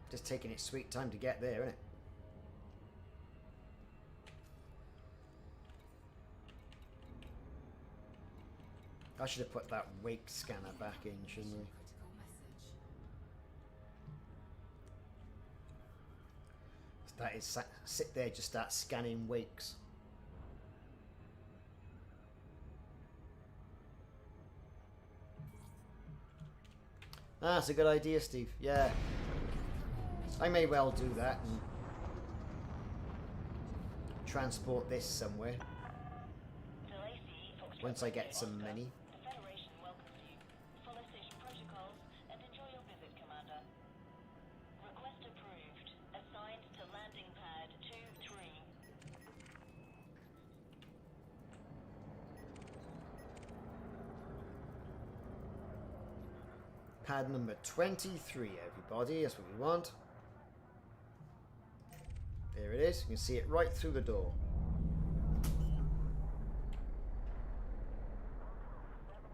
Just taking its sweet time to get there, isn't it? I should have put that wake scanner back in, shouldn't we? Critical message. That is, sit there, just start scanning wakes. Ah, that's a good idea, Steve. Yeah. I may well do that and transport this somewhere once I get some money. The Federation welcomes you. Follow station protocols and enjoy your visit, Commander. Request approved. Assigned to landing pad 2-3. Pad number 23, everybody. That's what we want. There it is. You can see it right through the door. Landing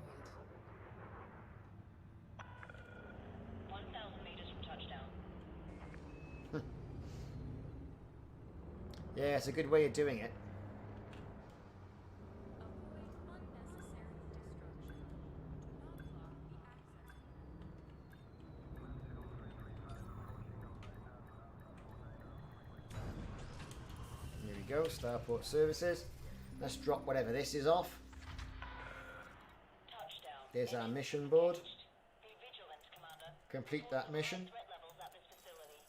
gear deployed. 1,000 meters from touchdown. Yeah, it's a good way of doing it. Here we go, Starport Services. Let's drop whatever this is off. Touchdown. There's our mission board. Be vigilant, Commander. Complete that mission. Threat levels at this facility.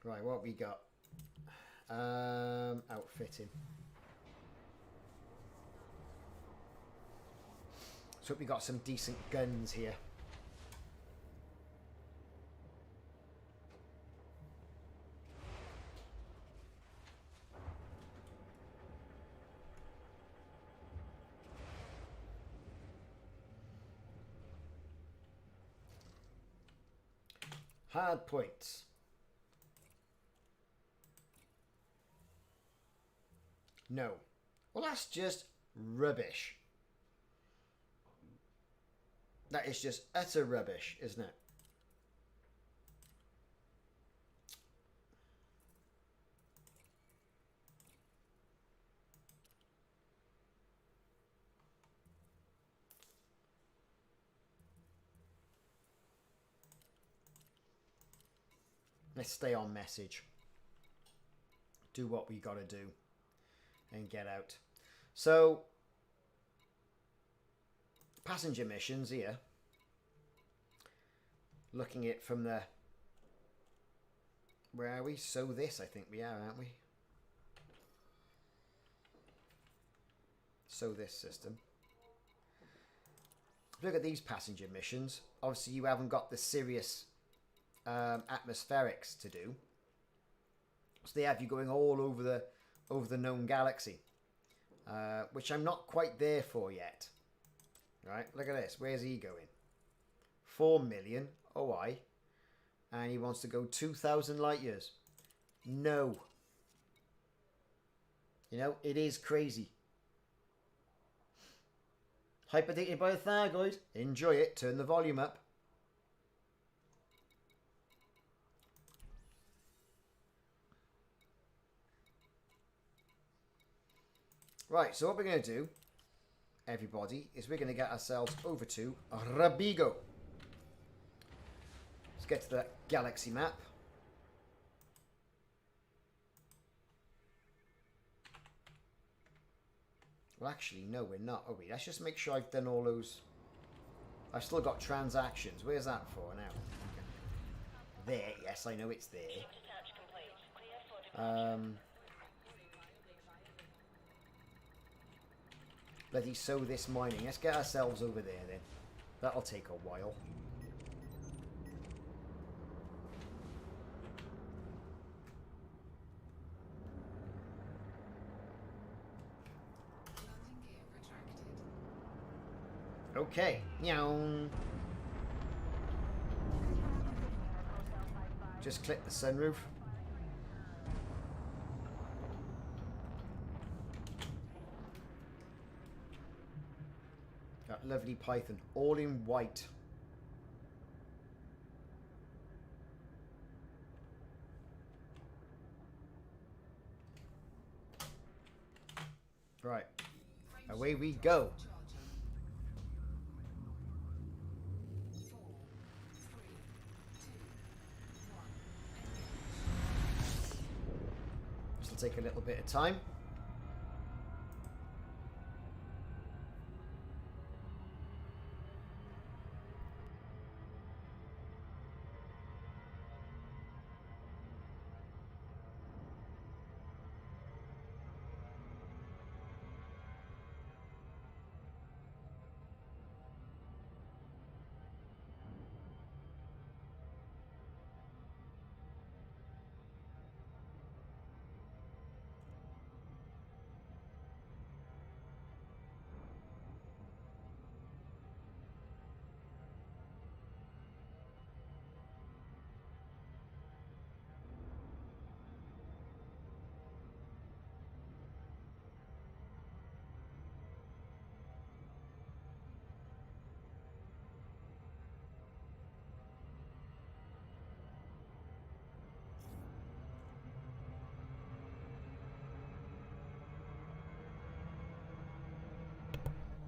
Right, what we got? Outfitting. So we got some decent guns here. Hard points. No. Well, that's just rubbish. That is just utter rubbish, isn't it? Let's stay on message. Do what we got to do and get out. So, passenger missions here. Looking at from the... Where are we? SOTHIS, I think we are, aren't we? SOTHIS system. Look at these passenger missions. Obviously, you haven't got the Sirius atmospherics to do. So they have you going all over the known galaxy. Which I'm not quite there for yet. Right, look at this. Where's he going? 4 million. Oh, I. And he wants to go 2,000 light years. No. You know, it is crazy. Hyperdated by a Thargoid. Enjoy it. Turn the volume up. Right, so what we're going to do, everybody, is we're going to get ourselves over to Robigo. Let's get to the galaxy map. Well, actually, no, we're not, are we? Let's just make sure I've done all those I've still got transactions. Where's that for now? There, yes, I know it's there. Ship detach complete. Clear for departure. Bloody sow this mining. Let's get ourselves over there then. That'll take a while. Landing gear retracted. Okay. Meow. Just click the sunroof. That lovely Python, all in white. Right, away we go. Charger. 4, 3, 2, 1. This will take a little bit of time.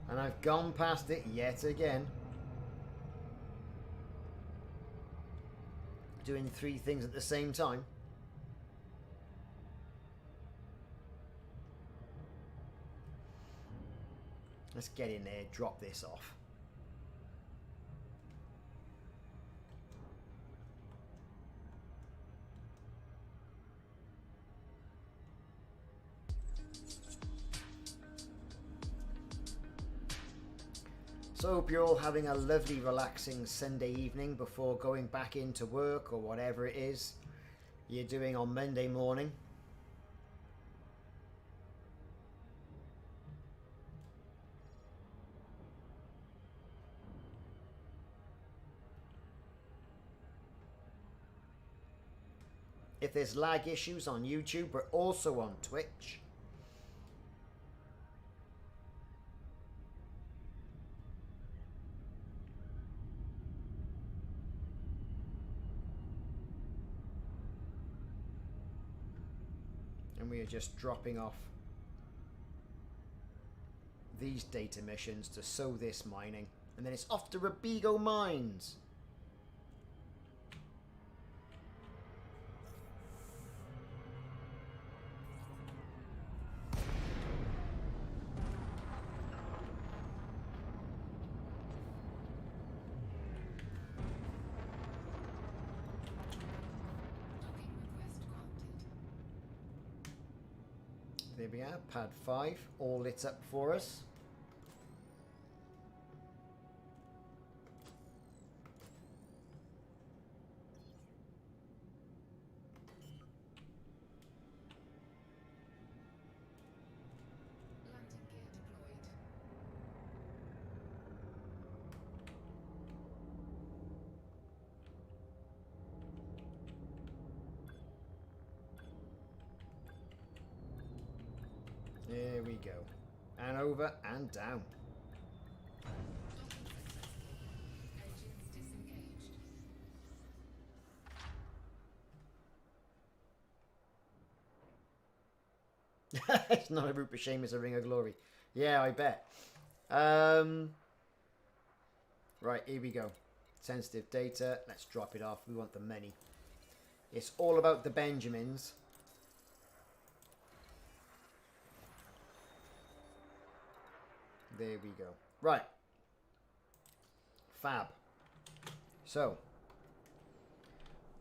And I've gone past it yet again. Doing 3 things at the same time. Let's get in there, drop this off. So hope you're all having a lovely relaxing Sunday evening before going back into work or whatever it is you're doing on Monday morning. If there's lag issues on YouTube, we're also on Twitch. And we are just dropping off these data missions to sow this mining. And then it's off to Robigo Mines. Docking request granted. There we are, pad 5, all lit up for us. Landing gear deployed. There we go. And over and down. Docking successful. Engines disengaged. It's not a root of shame, it's a ring of glory. Yeah, I bet. Right, here we go. Sensitive data. Let's drop it off. We want the money. It's all about the Benjamins. There we go. Right. Fab. So,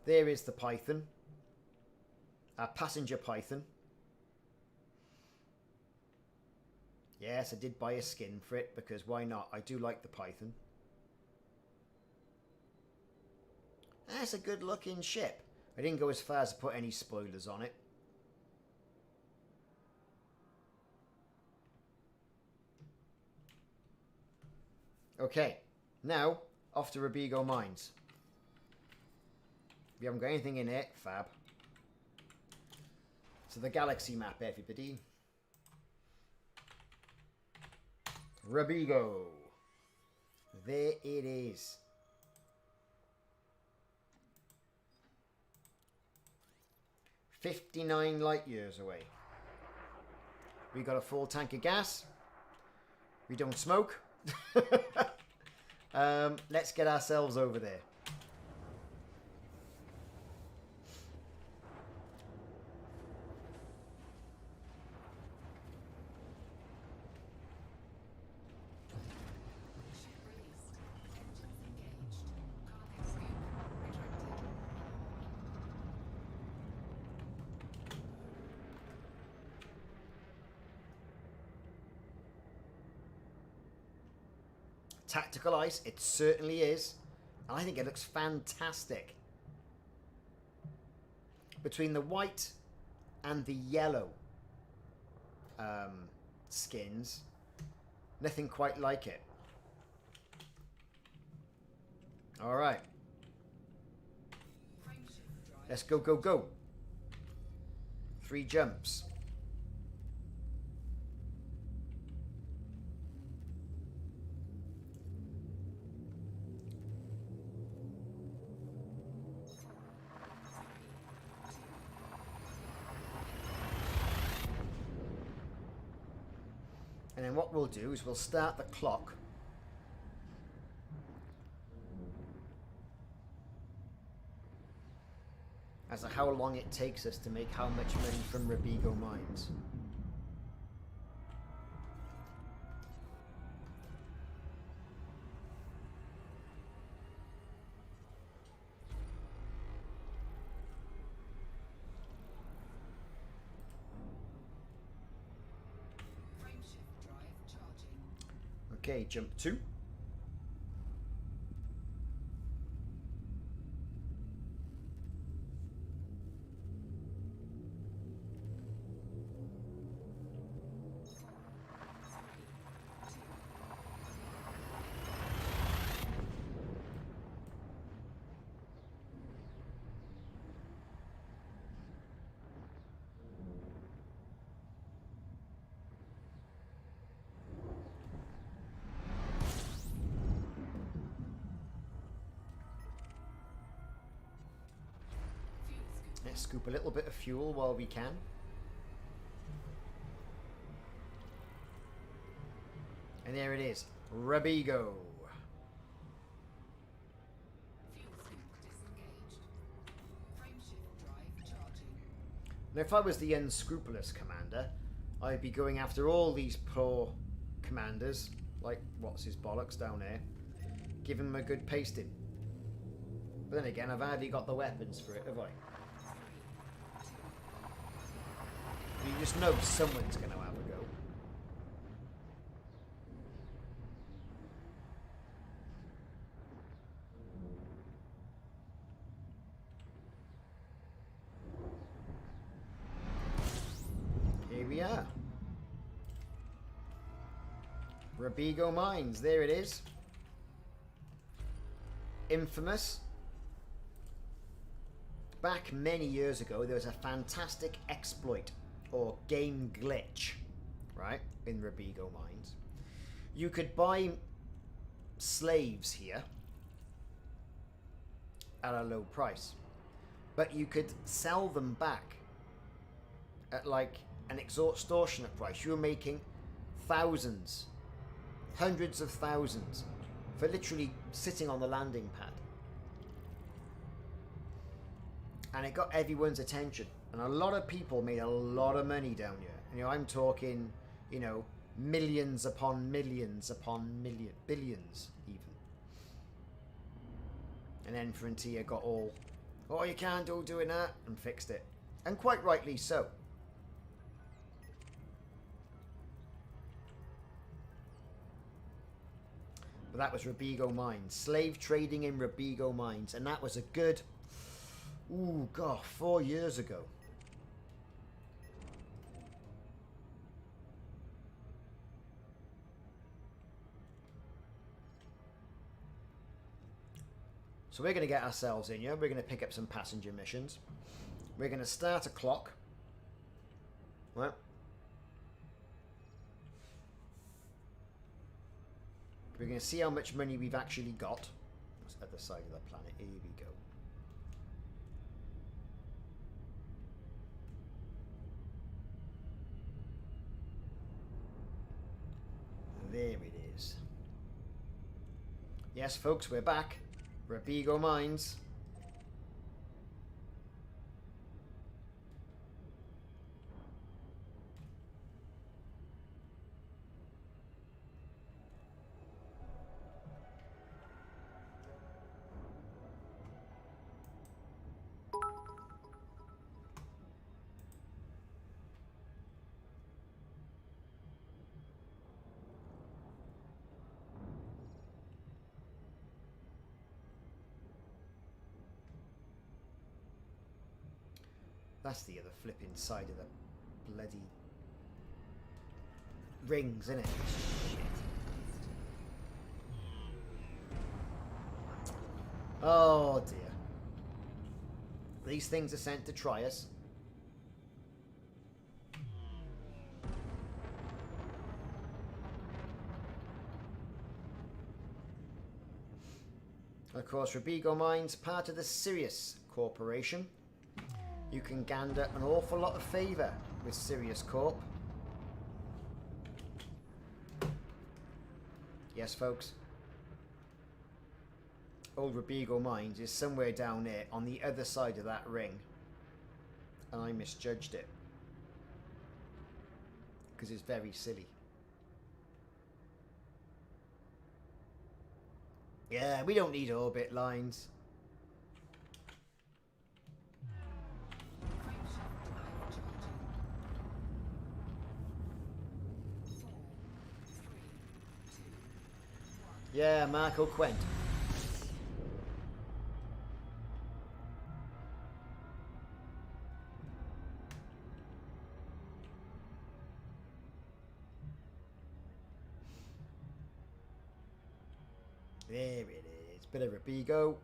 there is the Python. A passenger Python. Yes, I did buy a skin for it because why not? I do like the Python. That's a good looking ship. I didn't go as far as to put any spoilers on it. Okay, now off to Robigo Mines. We haven't got anything in it, fab. So the galaxy map, everybody. Robigo. There it is. "59 light years away. We got a full tank of gas. We don't smoke. Let's get ourselves over there. Ship released. Engines engaged. Cargo scoop retracted. Tactical ice, it certainly is. And I think it looks fantastic. Between the white and the yellow skins, nothing quite like it. Alright. Frameshift drive. Let's go, go, go. 3 jumps. And then what we'll do is we'll start the clock. As to how long it takes us to make how much money from Robigo Mines. Frameshift drive charging. Okay, jump 2. Let's scoop a little bit of fuel while we can. And there it is, Robigo. Fuel scoop disengaged. Frameshift drive charging. Now if I was the unscrupulous commander, I'd be going after all these poor commanders, like what's his bollocks down there, giving them a good pasting. But then again, I've hardly got the weapons for it, have I? You just know someone's going to have a go. Here we are. Robigo Mines, there it is. Infamous. Back many years ago, there was a fantastic exploit or game glitch, right, in Robigo Mines. You could buy slaves here at a low price, but you could sell them back at like an extortionate price. You were making thousands, hundreds of thousands for literally sitting on the landing pad. And it got everyone's attention. And a lot of people made a lot of money down here. You know, I'm talking, you know, millions upon millions upon billions even. And then Frontier got all, oh, you can't do doing that, and fixed it. And quite rightly so. But that was Robigo Mines. Slave trading in Robigo Mines. And that was a good, ooh, God, 4 years ago. So we're going to get ourselves in here. We're going to pick up some passenger missions. We're going to start a clock. Right. We're going to see how much money we've actually got. It's at the side of the planet. Here we go. There it is. Yes, folks, we're back. Robigo Mines. That's the other flipping side of the bloody rings, isn't it? Shit. Oh dear. These things are sent to try us. Of course, Robigo Mines, part of the Sirius Corporation. You can gander an awful lot of favour with Sirius Corp. Yes, folks. Old Robigo Mines is somewhere down there on the other side of that ring. And I misjudged it. Because it's very silly. Yeah, we don't need orbit lines. Yeah, Marco Quent. There it is. Bit of Robigo.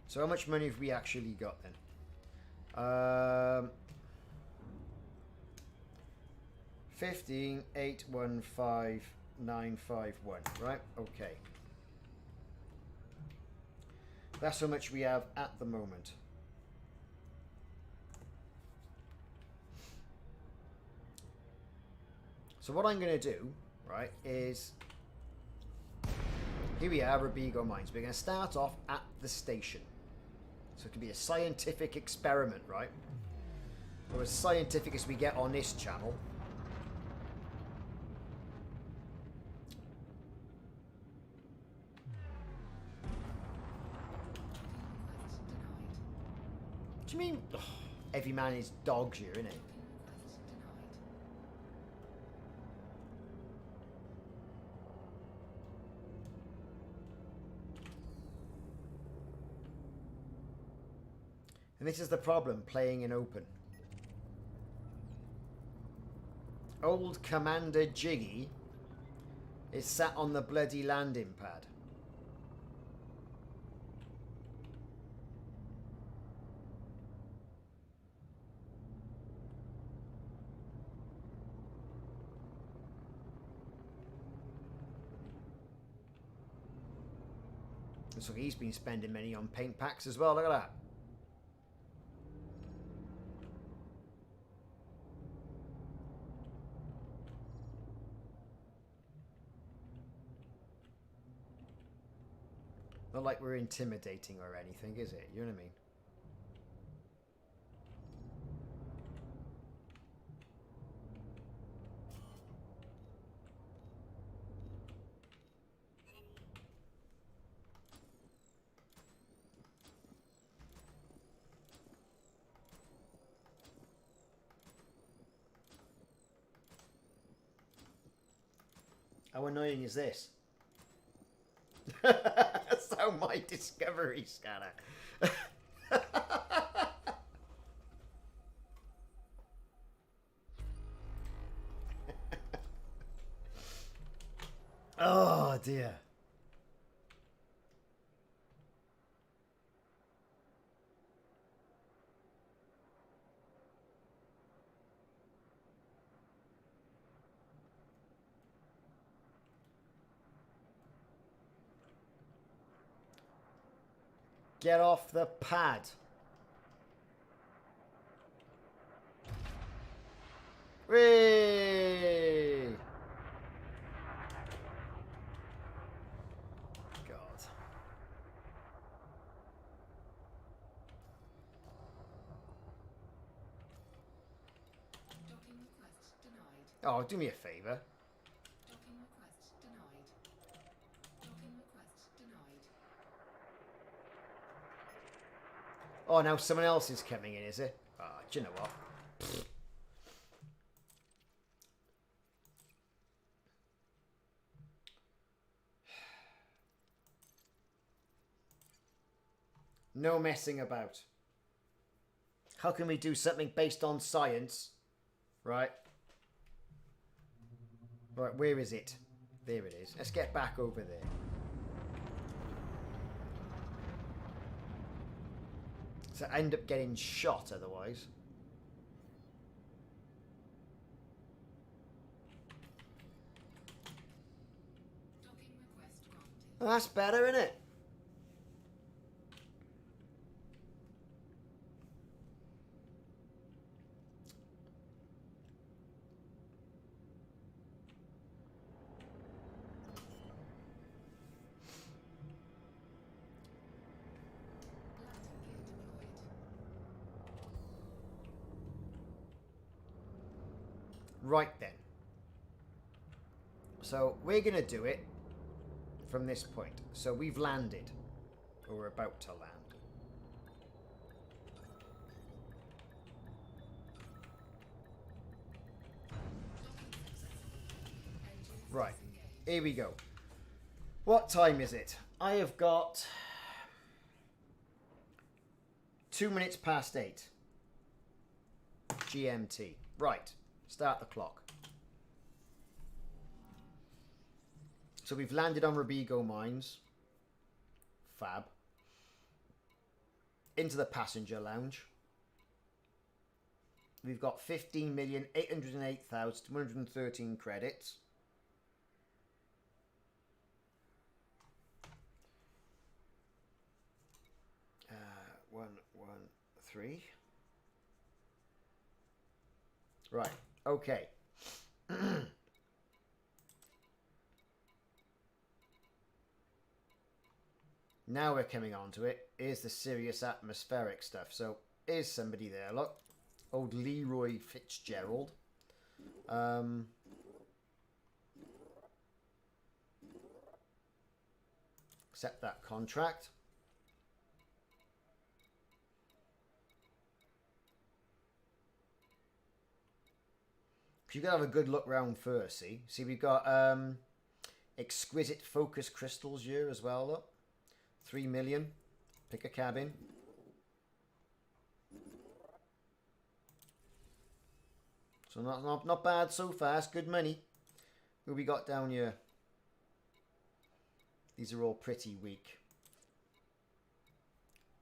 So how much money have we actually got then? 15,815,951, right? Okay. That's how much we have at the moment. So what I'm going to do, right, is here we are, Robigo Mines. We're going to start off at the station. So it can be a scientific experiment, right? Or as scientific as we get on this channel. What do you mean? Ugh, every man is dogs here, isn't it? And this is the problem, playing in open. Old Commander Jiggy is sat on the bloody landing pad. So he's been spending money on paint packs as well, look at that. Not like we're intimidating or anything, is it? You know what I mean? How annoying is this? That's how my discovery scanner. Oh dear. Get off the pad. Whee! God. Docking request denied. Oh, do me a favour. Docking request denied. Docking request denied. Oh, now someone else is coming in, is it? Ah, do you know what? No messing about. How can we do something based on science? Right. Right, where is it? There it is. Let's get back over there. So I end up getting shot otherwise. Docking request granted. Well, that's better, isn't it? Landing gear deployed. Right then. So we're going to do it from this point. So we've landed. Or we're about to land. Right. Here we go. What time is it? I have got 2 minutes past 8. GMT. Right. Start the clock. So we've landed on Robigo mines. Fab. Into the passenger lounge. We've got 15,808,213 credits. One, 3. Right. Okay. Now we're coming on to it. Here's the Sirius atmospheric stuff. So here's somebody there. Look, old Leroy Fitzgerald. Accept that contract. You gotta have a good look round first. See, we've got exquisite focus crystals here as well. Look, 3 million. Pick a cabin. So not bad so far. It's good money. Who we got down here? These are all pretty weak.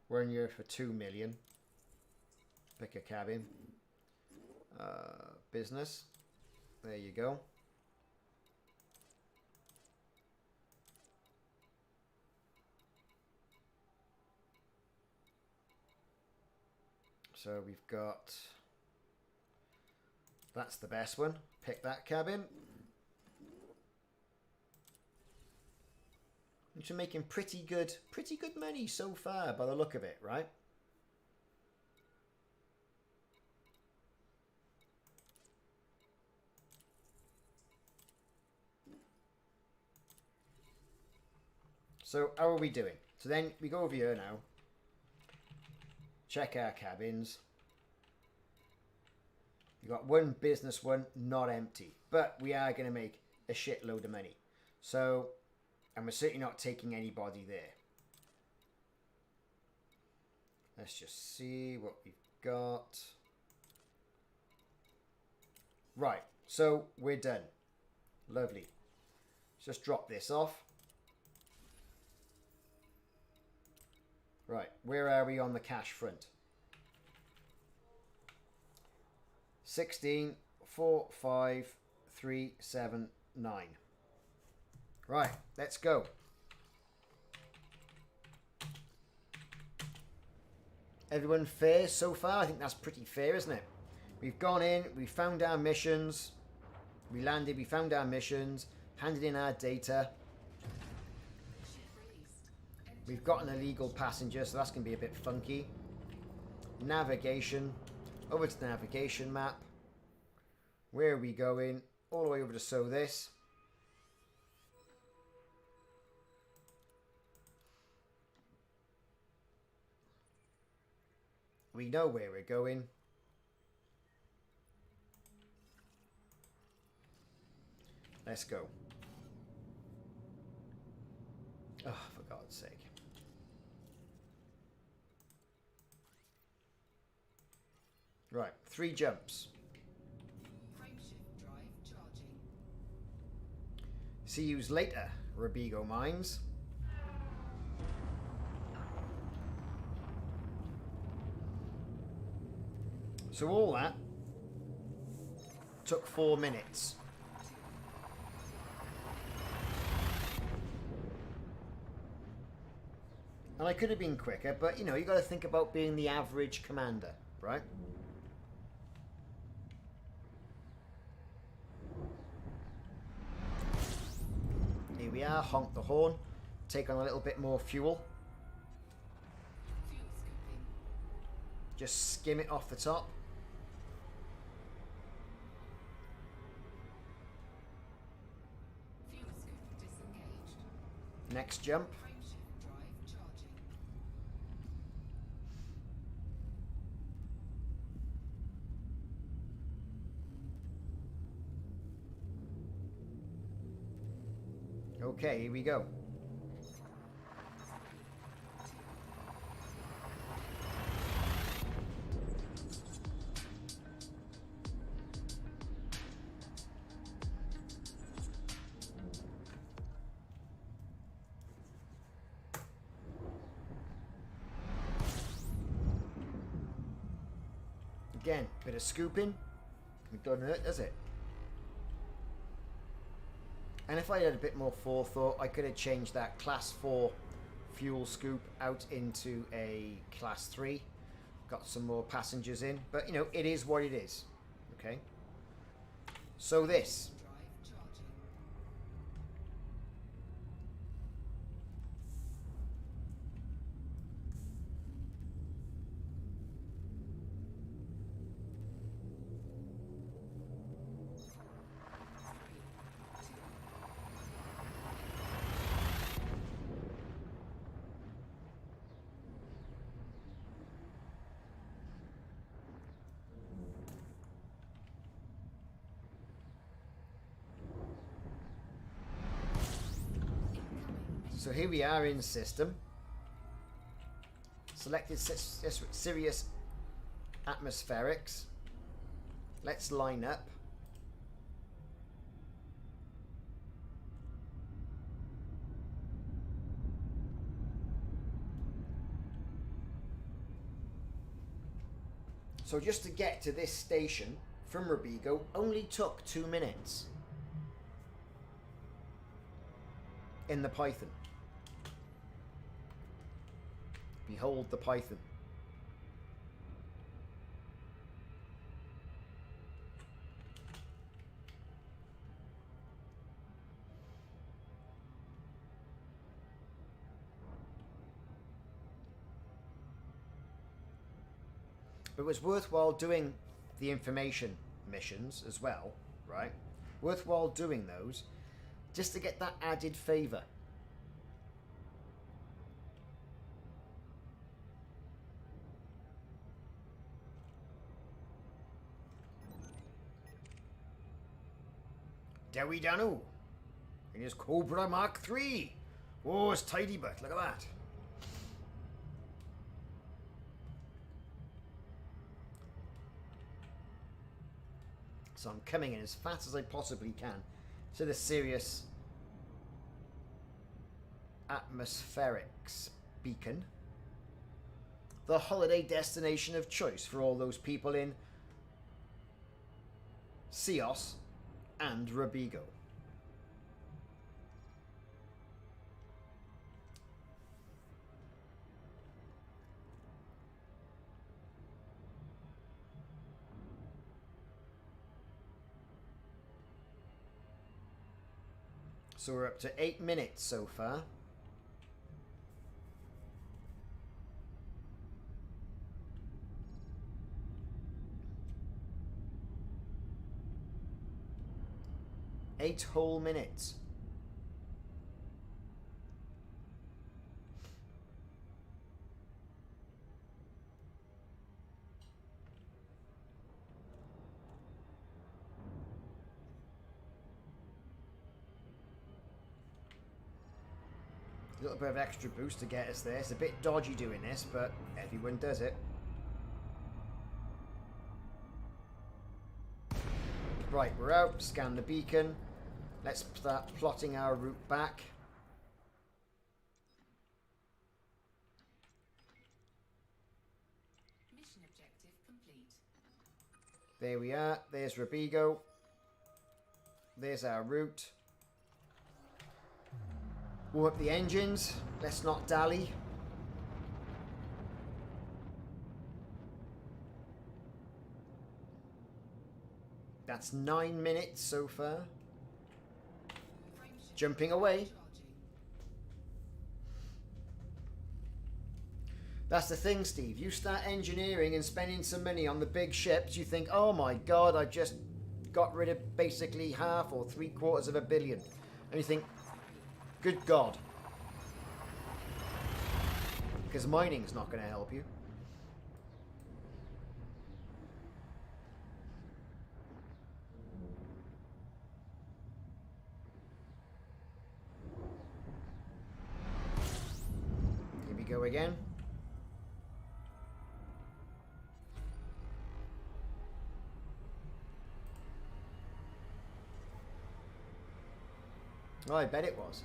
We're in here for 2 million. Pick a cabin. Business. There you go. So we've got... That's the best one. Pick that cabin. Which are making pretty good money so far by the look of it, right? So how are we doing? So then we go over here now. Check our cabins. You got one business one, not empty. But we are going to make a shitload of money. So, and we're certainly not taking anybody there. Let's just see what we've got. Right, so we're done. Lovely. Let's just drop this off. Right, where are we on the cash front? 16, 4, 5, 3, 7, 9. Right, let's go. Everyone fair so far? I think that's pretty fair, isn't it? We've gone in, we found our missions, we landed, we found our missions, handed in our data. We've got an illegal passenger, so that's going to be a bit funky. Navigation. Over to the navigation map. Where are we going? All the way over to SOTHIS. We know where we're going. Let's go. Oh, for God's sake. Right, 3 jumps. Frameshift drive charging. See yous later, Robigo mines. So all that took 4 minutes. And I could have been quicker, but you know, you got to think about being the average commander, right? Here we are, honk the horn, take on a little bit more fuel. Fuel scooping. Just skim it off the top. Fuel scoop disengaged. Next jump. Frameshift drive charging. Okay, here we go. Again, bit of scooping. It doesn't hurt, does it? And if I had a bit more forethought, I could have changed that class 4 fuel scoop out into a class 3. Got some more passengers in. But, you know, it is what it is. Okay? So this. Drive charging. So here we are in system. Selected Sirius atmospherics. Let's line up. So just to get to this station from Robigo only took 2 minutes in the Python. Behold the Python. But it was worthwhile doing the information missions as well, right? Worthwhile doing those just to get that added favour. Dewi Danu. in his Cobra Mark III. Oh, it's tidy, but look at that. So I'm coming in as fast as I possibly can to the Sirius atmospherics beacon, the holiday destination of choice for all those people in CEOS and Robigo. So we're up to 8 minutes so far. Eight whole minutes. A little bit of extra boost to get us there. It's a bit dodgy doing this, but everyone does it. Right, we're out. Scan the beacon. Let's start plotting our route back. Mission objective complete. There we are. There's Robigo. There's our route. Warm up the engines. Let's not dally. That's 9 minutes so far. Frameshift Jumping away. charging. That's the thing, Steve. You start engineering and spending some money on the big ships, you think, oh my god, I just got rid of basically half or 3/4 of a billion. And you think, good god. Because mining's not going to help you. Here we go again. Oh, I bet it was.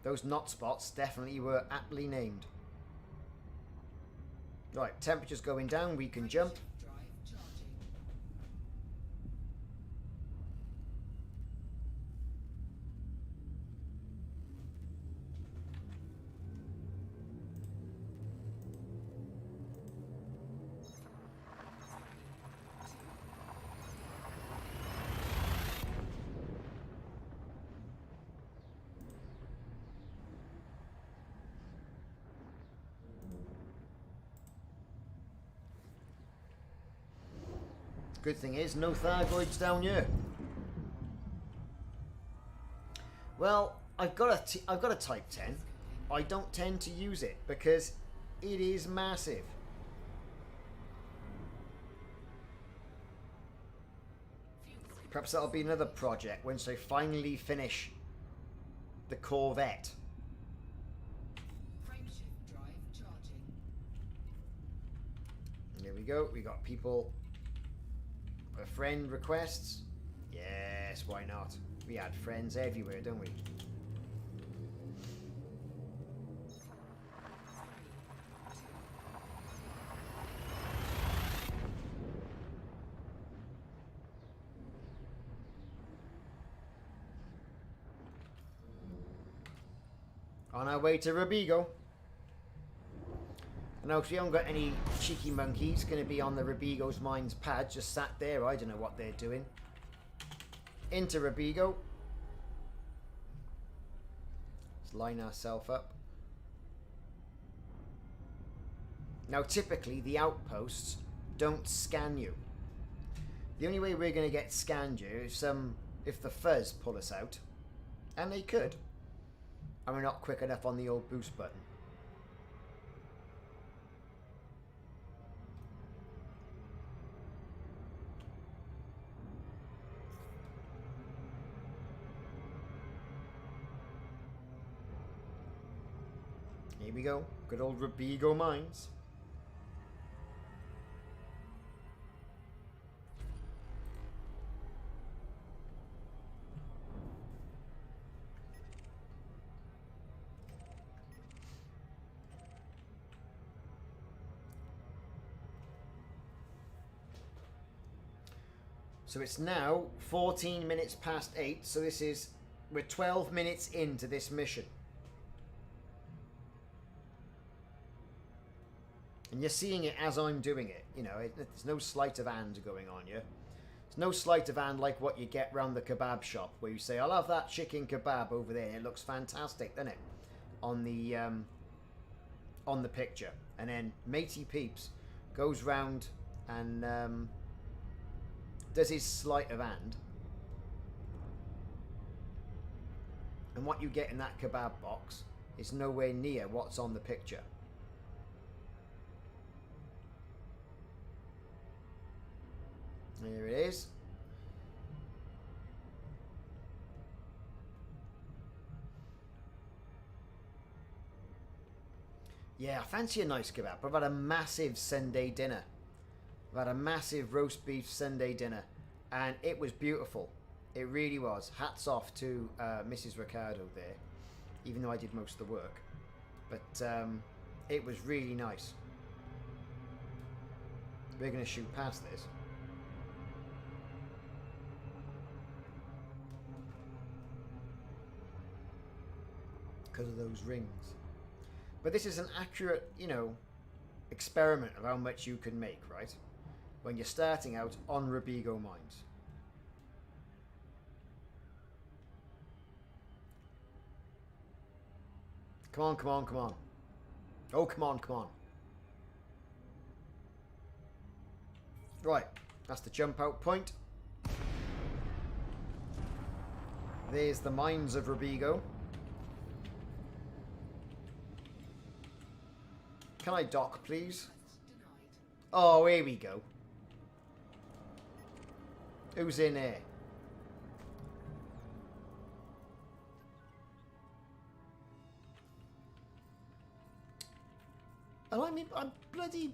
Those knot spots definitely were aptly named. Right, temperature's going down, we can jump. Drive charging. Good thing is, no Thargoids down here. Well, I've got a Type 10. I don't tend to use it because it is massive. Perhaps that'll be another project once I finally finish the Corvette. Frameshift drive charging. There we go. We got people. A friend requests. Yes, why not? We had friends everywhere, don't we? On our way to Robigo. No, because we haven't got any cheeky monkeys going to be on the Robigo's mines pad, just sat there. I don't know what they're doing. Into Robigo. Let's line ourselves up. Now, typically, the outposts don't scan you. The only way we're going to get scanned here is if the fuzz pull us out. And they could. And we're not quick enough on the old boost button. Here we go. Good old Robigo mines. So it's now 14 minutes past 8. So we're 12 minutes into this mission. And you're seeing it as I'm doing it. You know, there's no sleight of hand going on here. There's no sleight of hand like what you get round the kebab shop, where you say, I'll have that chicken kebab over there. It looks fantastic, doesn't it? On the picture. And then Matey Peeps goes round and does his sleight of hand. And what you get in that kebab box is nowhere near what's on the picture. Here it is. Yeah, I fancy a nice kebab. I've had a massive Sunday dinner. I've had a massive roast beef Sunday dinner. And it was beautiful. It really was. Hats off to Mrs. Ricardo there. Even though I did most of the work. But it was really nice. We're going to shoot past this. Because of those rings. But this is an accurate, you know, experiment of how much you can make, right? When you're starting out on Robigo mines. Come on, come on, come on. Oh, come on, come on. Right, that's the jump out point. There's the mines of Robigo. Can I dock, please? Oh, here we go. Who's in here? And I mean, I'm bloody...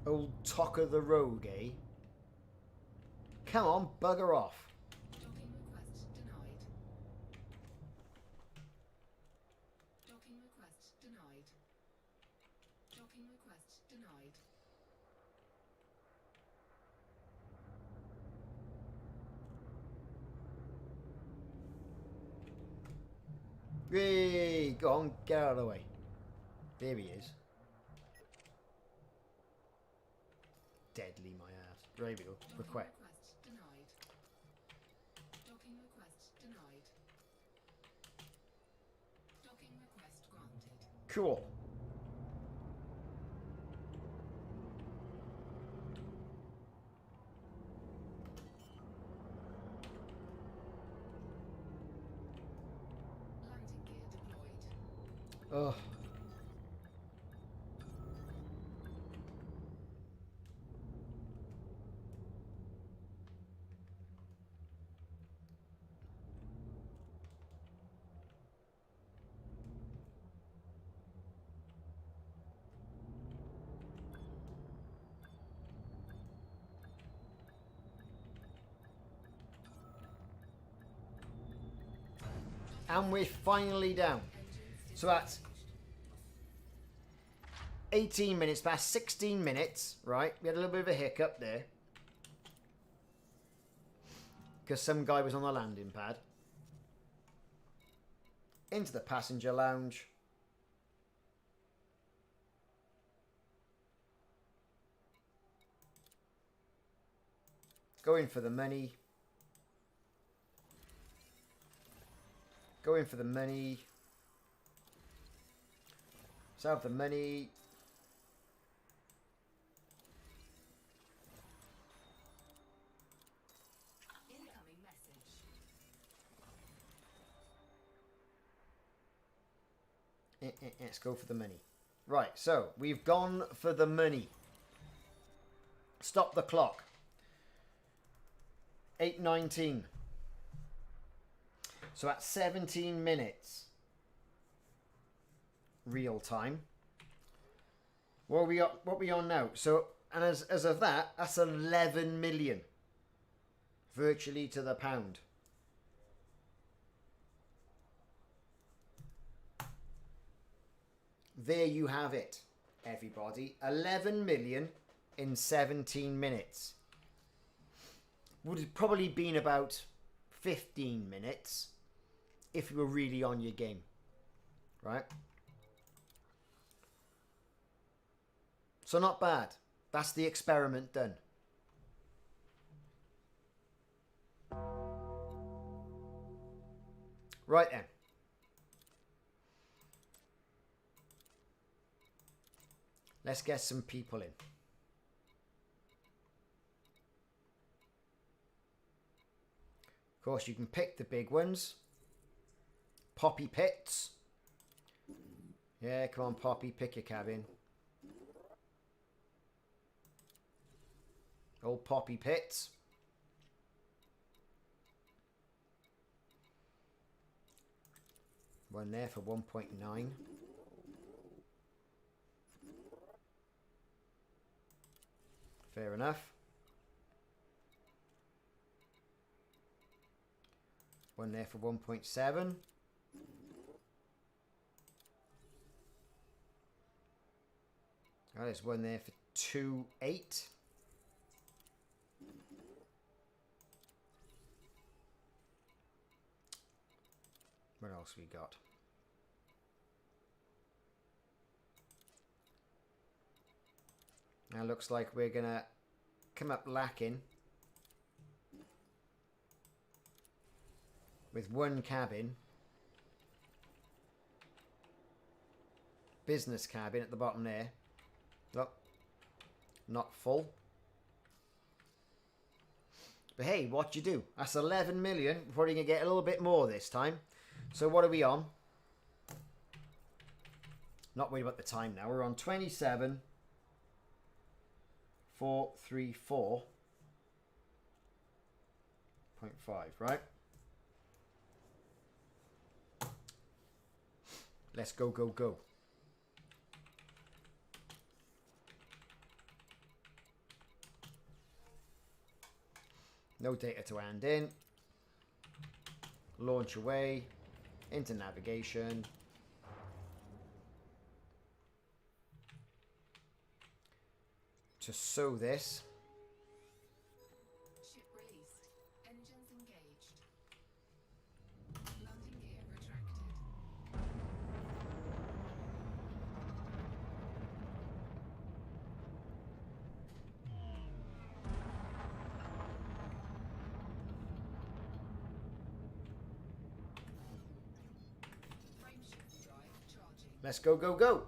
Old Tocker the Rogue, eh? Come on, bugger off. Docking request denied. Docking request denied. Docking request denied. Hey, go on, get out of the way. There he is. Deadly, my ass. There we go. Request. Request denied. Docking request denied. Docking request granted. Cool. Landing gear deployed. Ugh. And we're finally down. So that's 18 minutes past 16 minutes, right? We had a little bit of a hiccup there. Because some guy was on the landing pad. Into the passenger lounge. Going for the money. Going for the money. Let's have the money. Incoming message. Let's go for the money. Right, so we've gone for the money. Stop the clock. 8:19. So at 17 minutes real time. What we on now? So, and as of that, that's 11 million. Virtually to the pound. There you have it, everybody. 11 million in 17 minutes. Would have probably been about 15 minutes if you were really on your game. Right? So not bad. That's the experiment done. Right then. Let's get some people in. Of course, you can pick the big ones. Poppy Pits. Yeah, come on, Poppy, pick your cabin. Old Poppy Pits. One there for 1.9. Fair enough. One there for 1.7. Oh, there's one there for 2.8. What else we got? Now looks like we're gonna come up lacking with one cabin. Business cabin at the bottom there. Look, not full. But hey, what you do? That's 11 million. We're probably gonna get a little bit more this time. So what are we on? Not worried about the time now. We're on 27,434.5, right? Let's go, go, go. No data to hand in. Launch away. Into navigation. To sew this. Ship released. Engines engaged. Landing gear retracted. Frameshift drive charging. Let's go, go, go.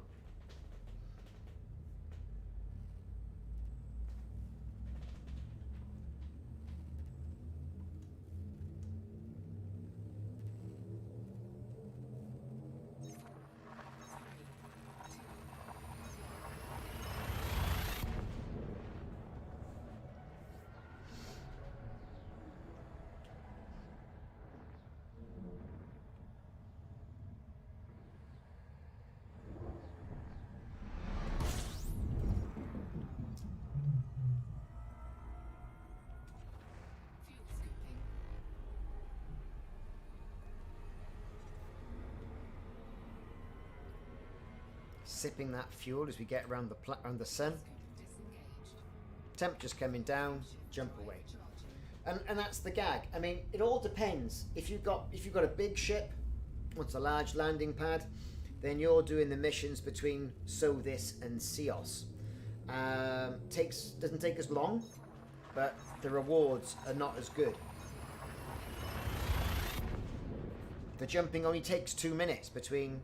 Fuel scooping. Sipping that fuel as we get around the sun. Scoop disengaged. Temperature's coming down. Jump away. Charging. And that's the gag. I mean, it all depends. If you've got a big ship, what's a large landing pad, then you're doing the missions between SOTHIS and CEOS. Doesn't take as long, but the rewards are not as good. The jumping only takes 2 minutes between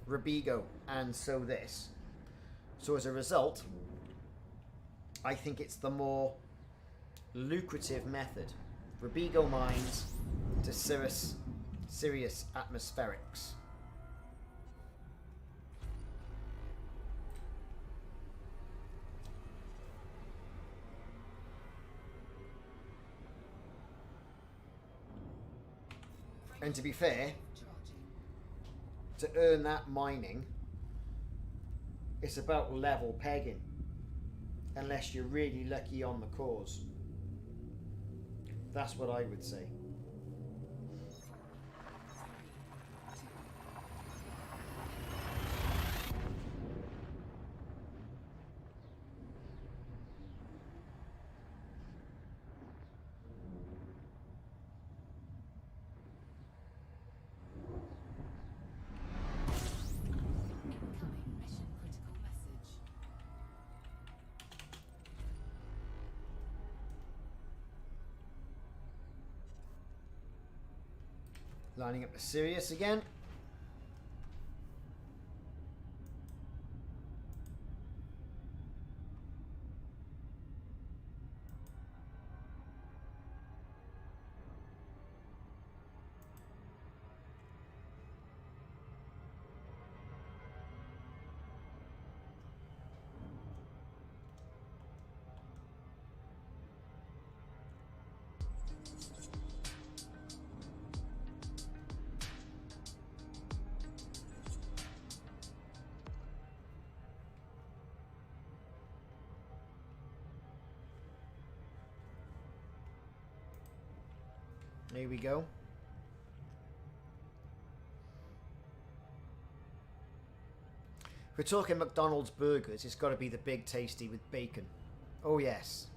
Robigo and SOTHIS. So as a result, I think it's the more lucrative method. Robigo mines to Sirius atmospherics. And to be fair, Charging. to earn that mining, it's about level pegging. Unless you're really lucky on the cause. That's what I would say. Incoming mission critical message. Lining up the Sirius again. Here we go. If we're talking McDonald's burgers, it's got to be the big tasty with bacon. Oh yes,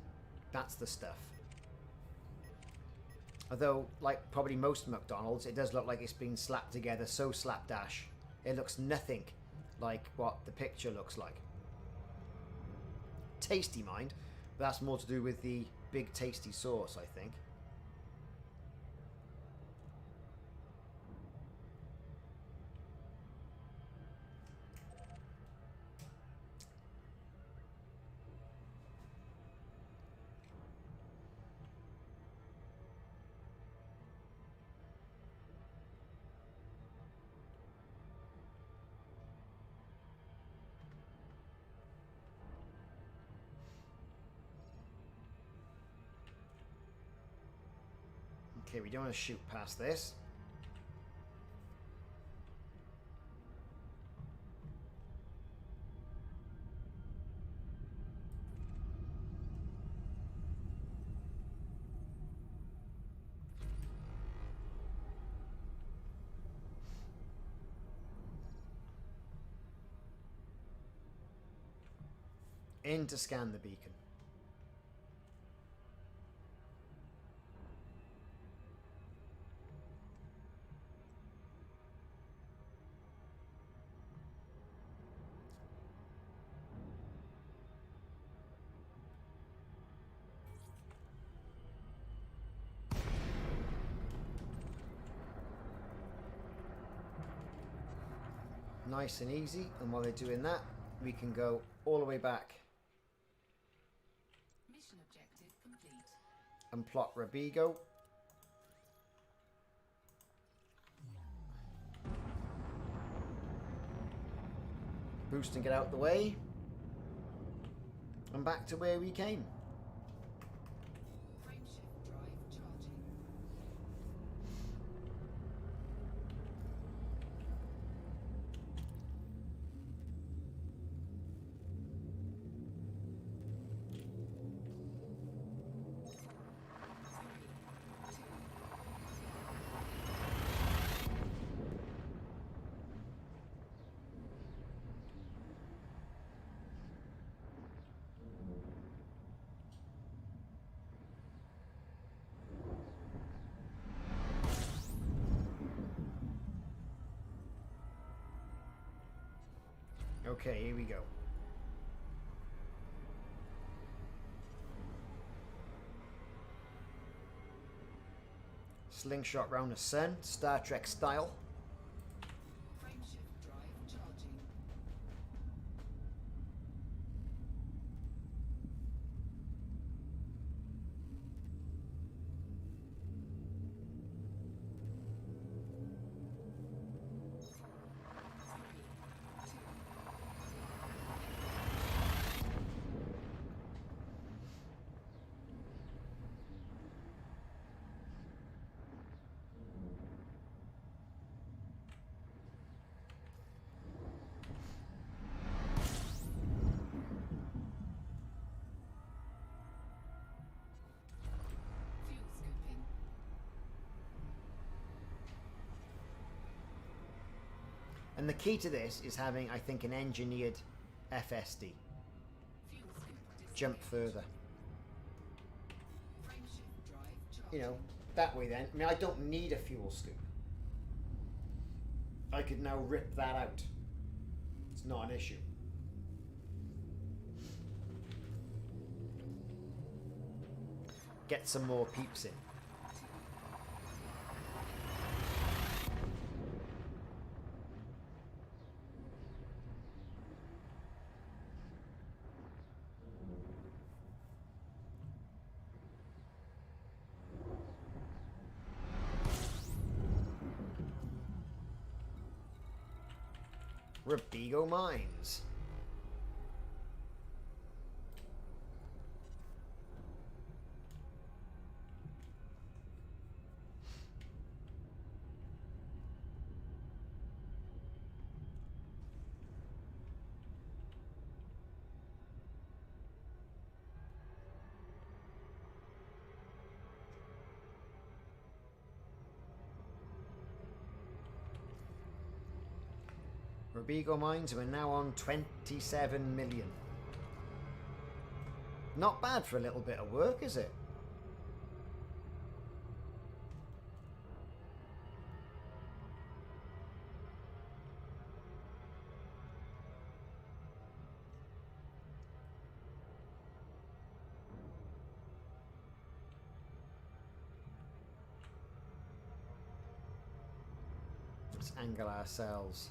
that's the stuff. Although, like probably most McDonald's, it does look like it's been slapped together so slapdash. It looks nothing like what the picture looks like. Tasty, mind, but that's more to do with the big tasty sauce, I think. Okay, we don't want to shoot past this. In to scan the beacon. Nice and easy, and while they're doing that, we can go all the way back Mission objective complete. and plot Robigo. Boost and get out the way. And back to where we came. Frameshift drive charging. Okay, here we go. Slingshot round the sun, Star Trek style. Frameshift drive charging. And the key to this is having, I think, an engineered FSD. Fuel scoop Jump further. Frameshift drive charging. You know, that way then. I mean, I don't need a fuel scoop. I could now rip that out. It's not an issue. Get some more peeps in. Robigo Mines. Robigo Mines, we're now on 27 million. Not bad for a little bit of work, is it? Let's angle ourselves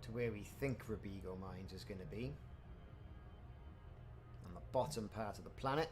to where we think Robigo Mines is going to be. On the bottom part of the planet.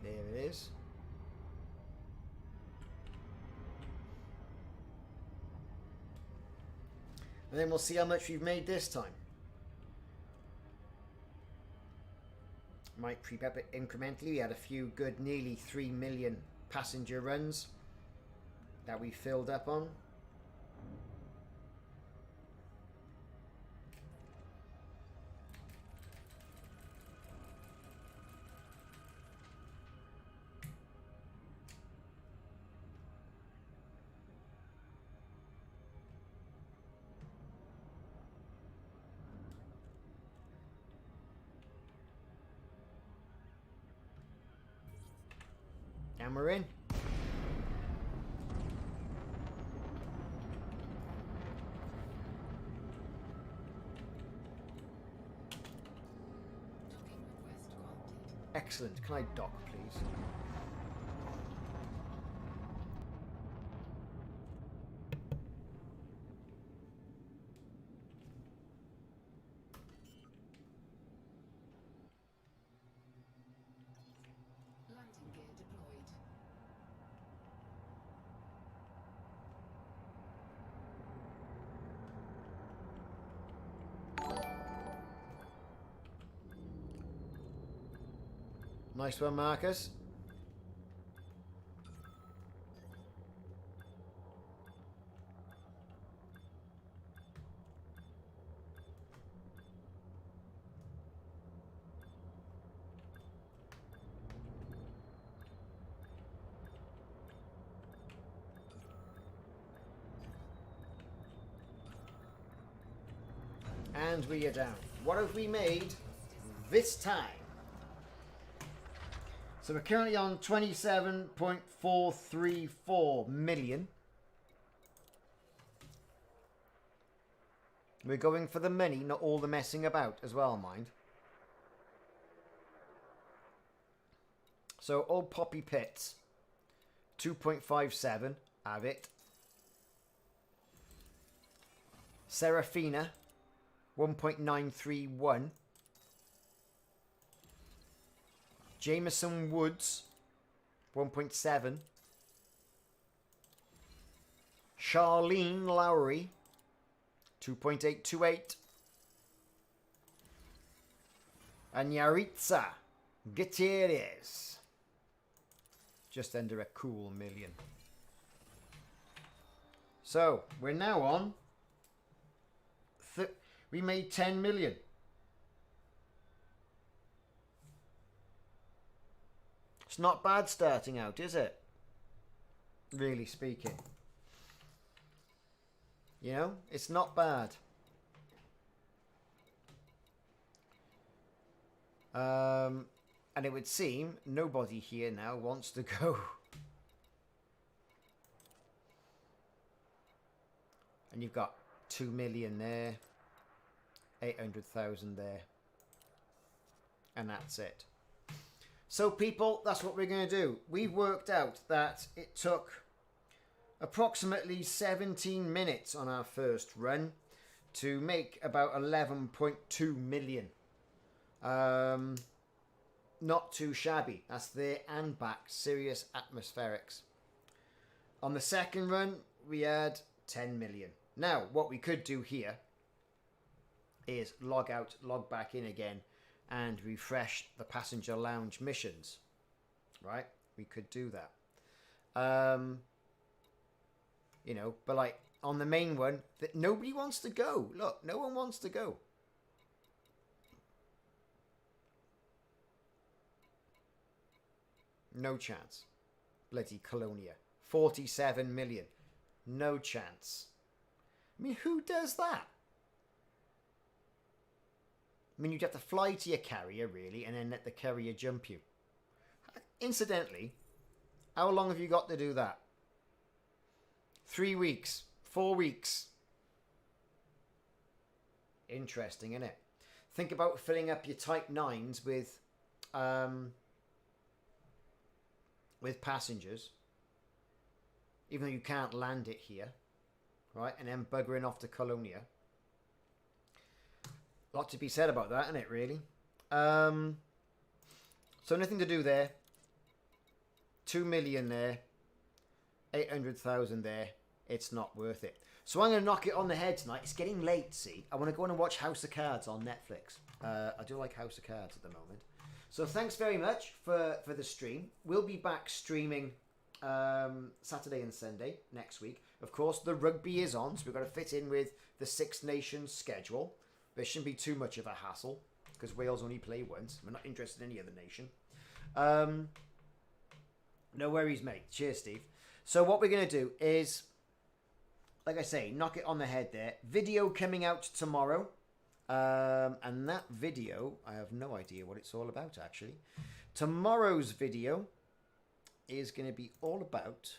There it is. And then we'll see how much we've made this time. Might creep up it incrementally. We had a few good, nearly 3 million passenger runs that we filled up on. And we're in. Docking request granted. Excellent. Can I dock, please? Landing gear deployed. Nice one, Marcus. And we are down. What have we made this time? So we're currently on 27.434 million. We're going for the money, not all the messing about as well, mind. So old Poppy Pits, 2.57. Have it. Serafina, 1.931. Jameson Woods, 1.7. Charlene Lowry, 2.828. And Yaritza Gutierrez, just under a cool million. So, we're now on... we made 10 million. It's not bad starting out, is it? Really speaking. You know, it's not bad. And it would seem nobody here now wants to go. And you've got 2 million there, 800,000 there, and that's it. So people, that's what we're going to do. We've worked out that it took approximately 17 minutes on our first run to make about 11.2 million. Not too shabby. That's there and back. Sirius atmospherics. On the second run, we had 10 million. Now, what we could do here is log out, log back in again, and refresh the passenger lounge missions. Right? We could do that. You know, but like on the main one, that nobody wants to go. Look, no one wants to go. No chance. Bloody Colonia. 47 million. No chance. I mean, who does that? I mean, you'd have to fly to your carrier, really, and then let the carrier jump you. Incidentally, how long have you got to do that? 3 weeks. 4 weeks. Interesting, isn't it? Think about filling up your Type 9s with passengers, even though you can't land it here, right? And then buggering off to Colonia. A lot to be said about that, isn't it, really? So nothing to do there. 2 million there. 800,000 there. It's not worth it. So I'm going to knock it on the head tonight. It's getting late, see. I want to go and watch House of Cards on Netflix. I do like House of Cards at the moment. So thanks very much for the stream. We'll be back streaming Saturday and Sunday next week. Of course, the rugby is on, so we've got to fit in with the Six Nations schedule. There shouldn't be too much of a hassle, because Wales only play once. We're not interested in any other nation. No worries, mate. Cheers, Steve. So what we're going to do is, like I say, knock it on the head there. Video coming out tomorrow. And that video, I have no idea what it's all about, actually. Tomorrow's video is going to be all about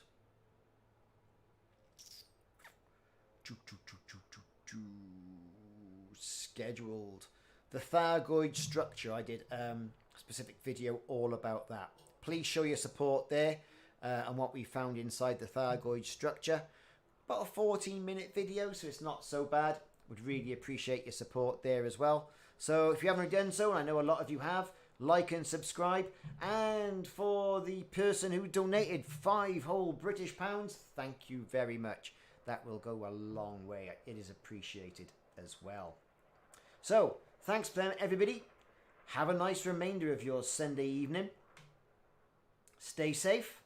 scheduled the Thargoid structure. I did a specific video all about that. Please show your support there and what we found inside the Thargoid structure. About a 14-minute video, so it's not so bad. Would really appreciate your support there as well. So if you haven't done so, and I know a lot of you have, like and subscribe. And for the person who donated 5 whole British pounds, thank you very much. That will go a long way. It is appreciated as well. So thanks, everybody. Have a nice remainder of your Sunday evening. Stay safe.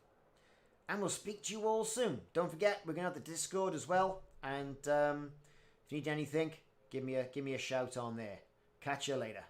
And we'll speak to you all soon. Don't forget, we're going to have the Discord as well. And if you need anything, give me a shout on there. Catch you later.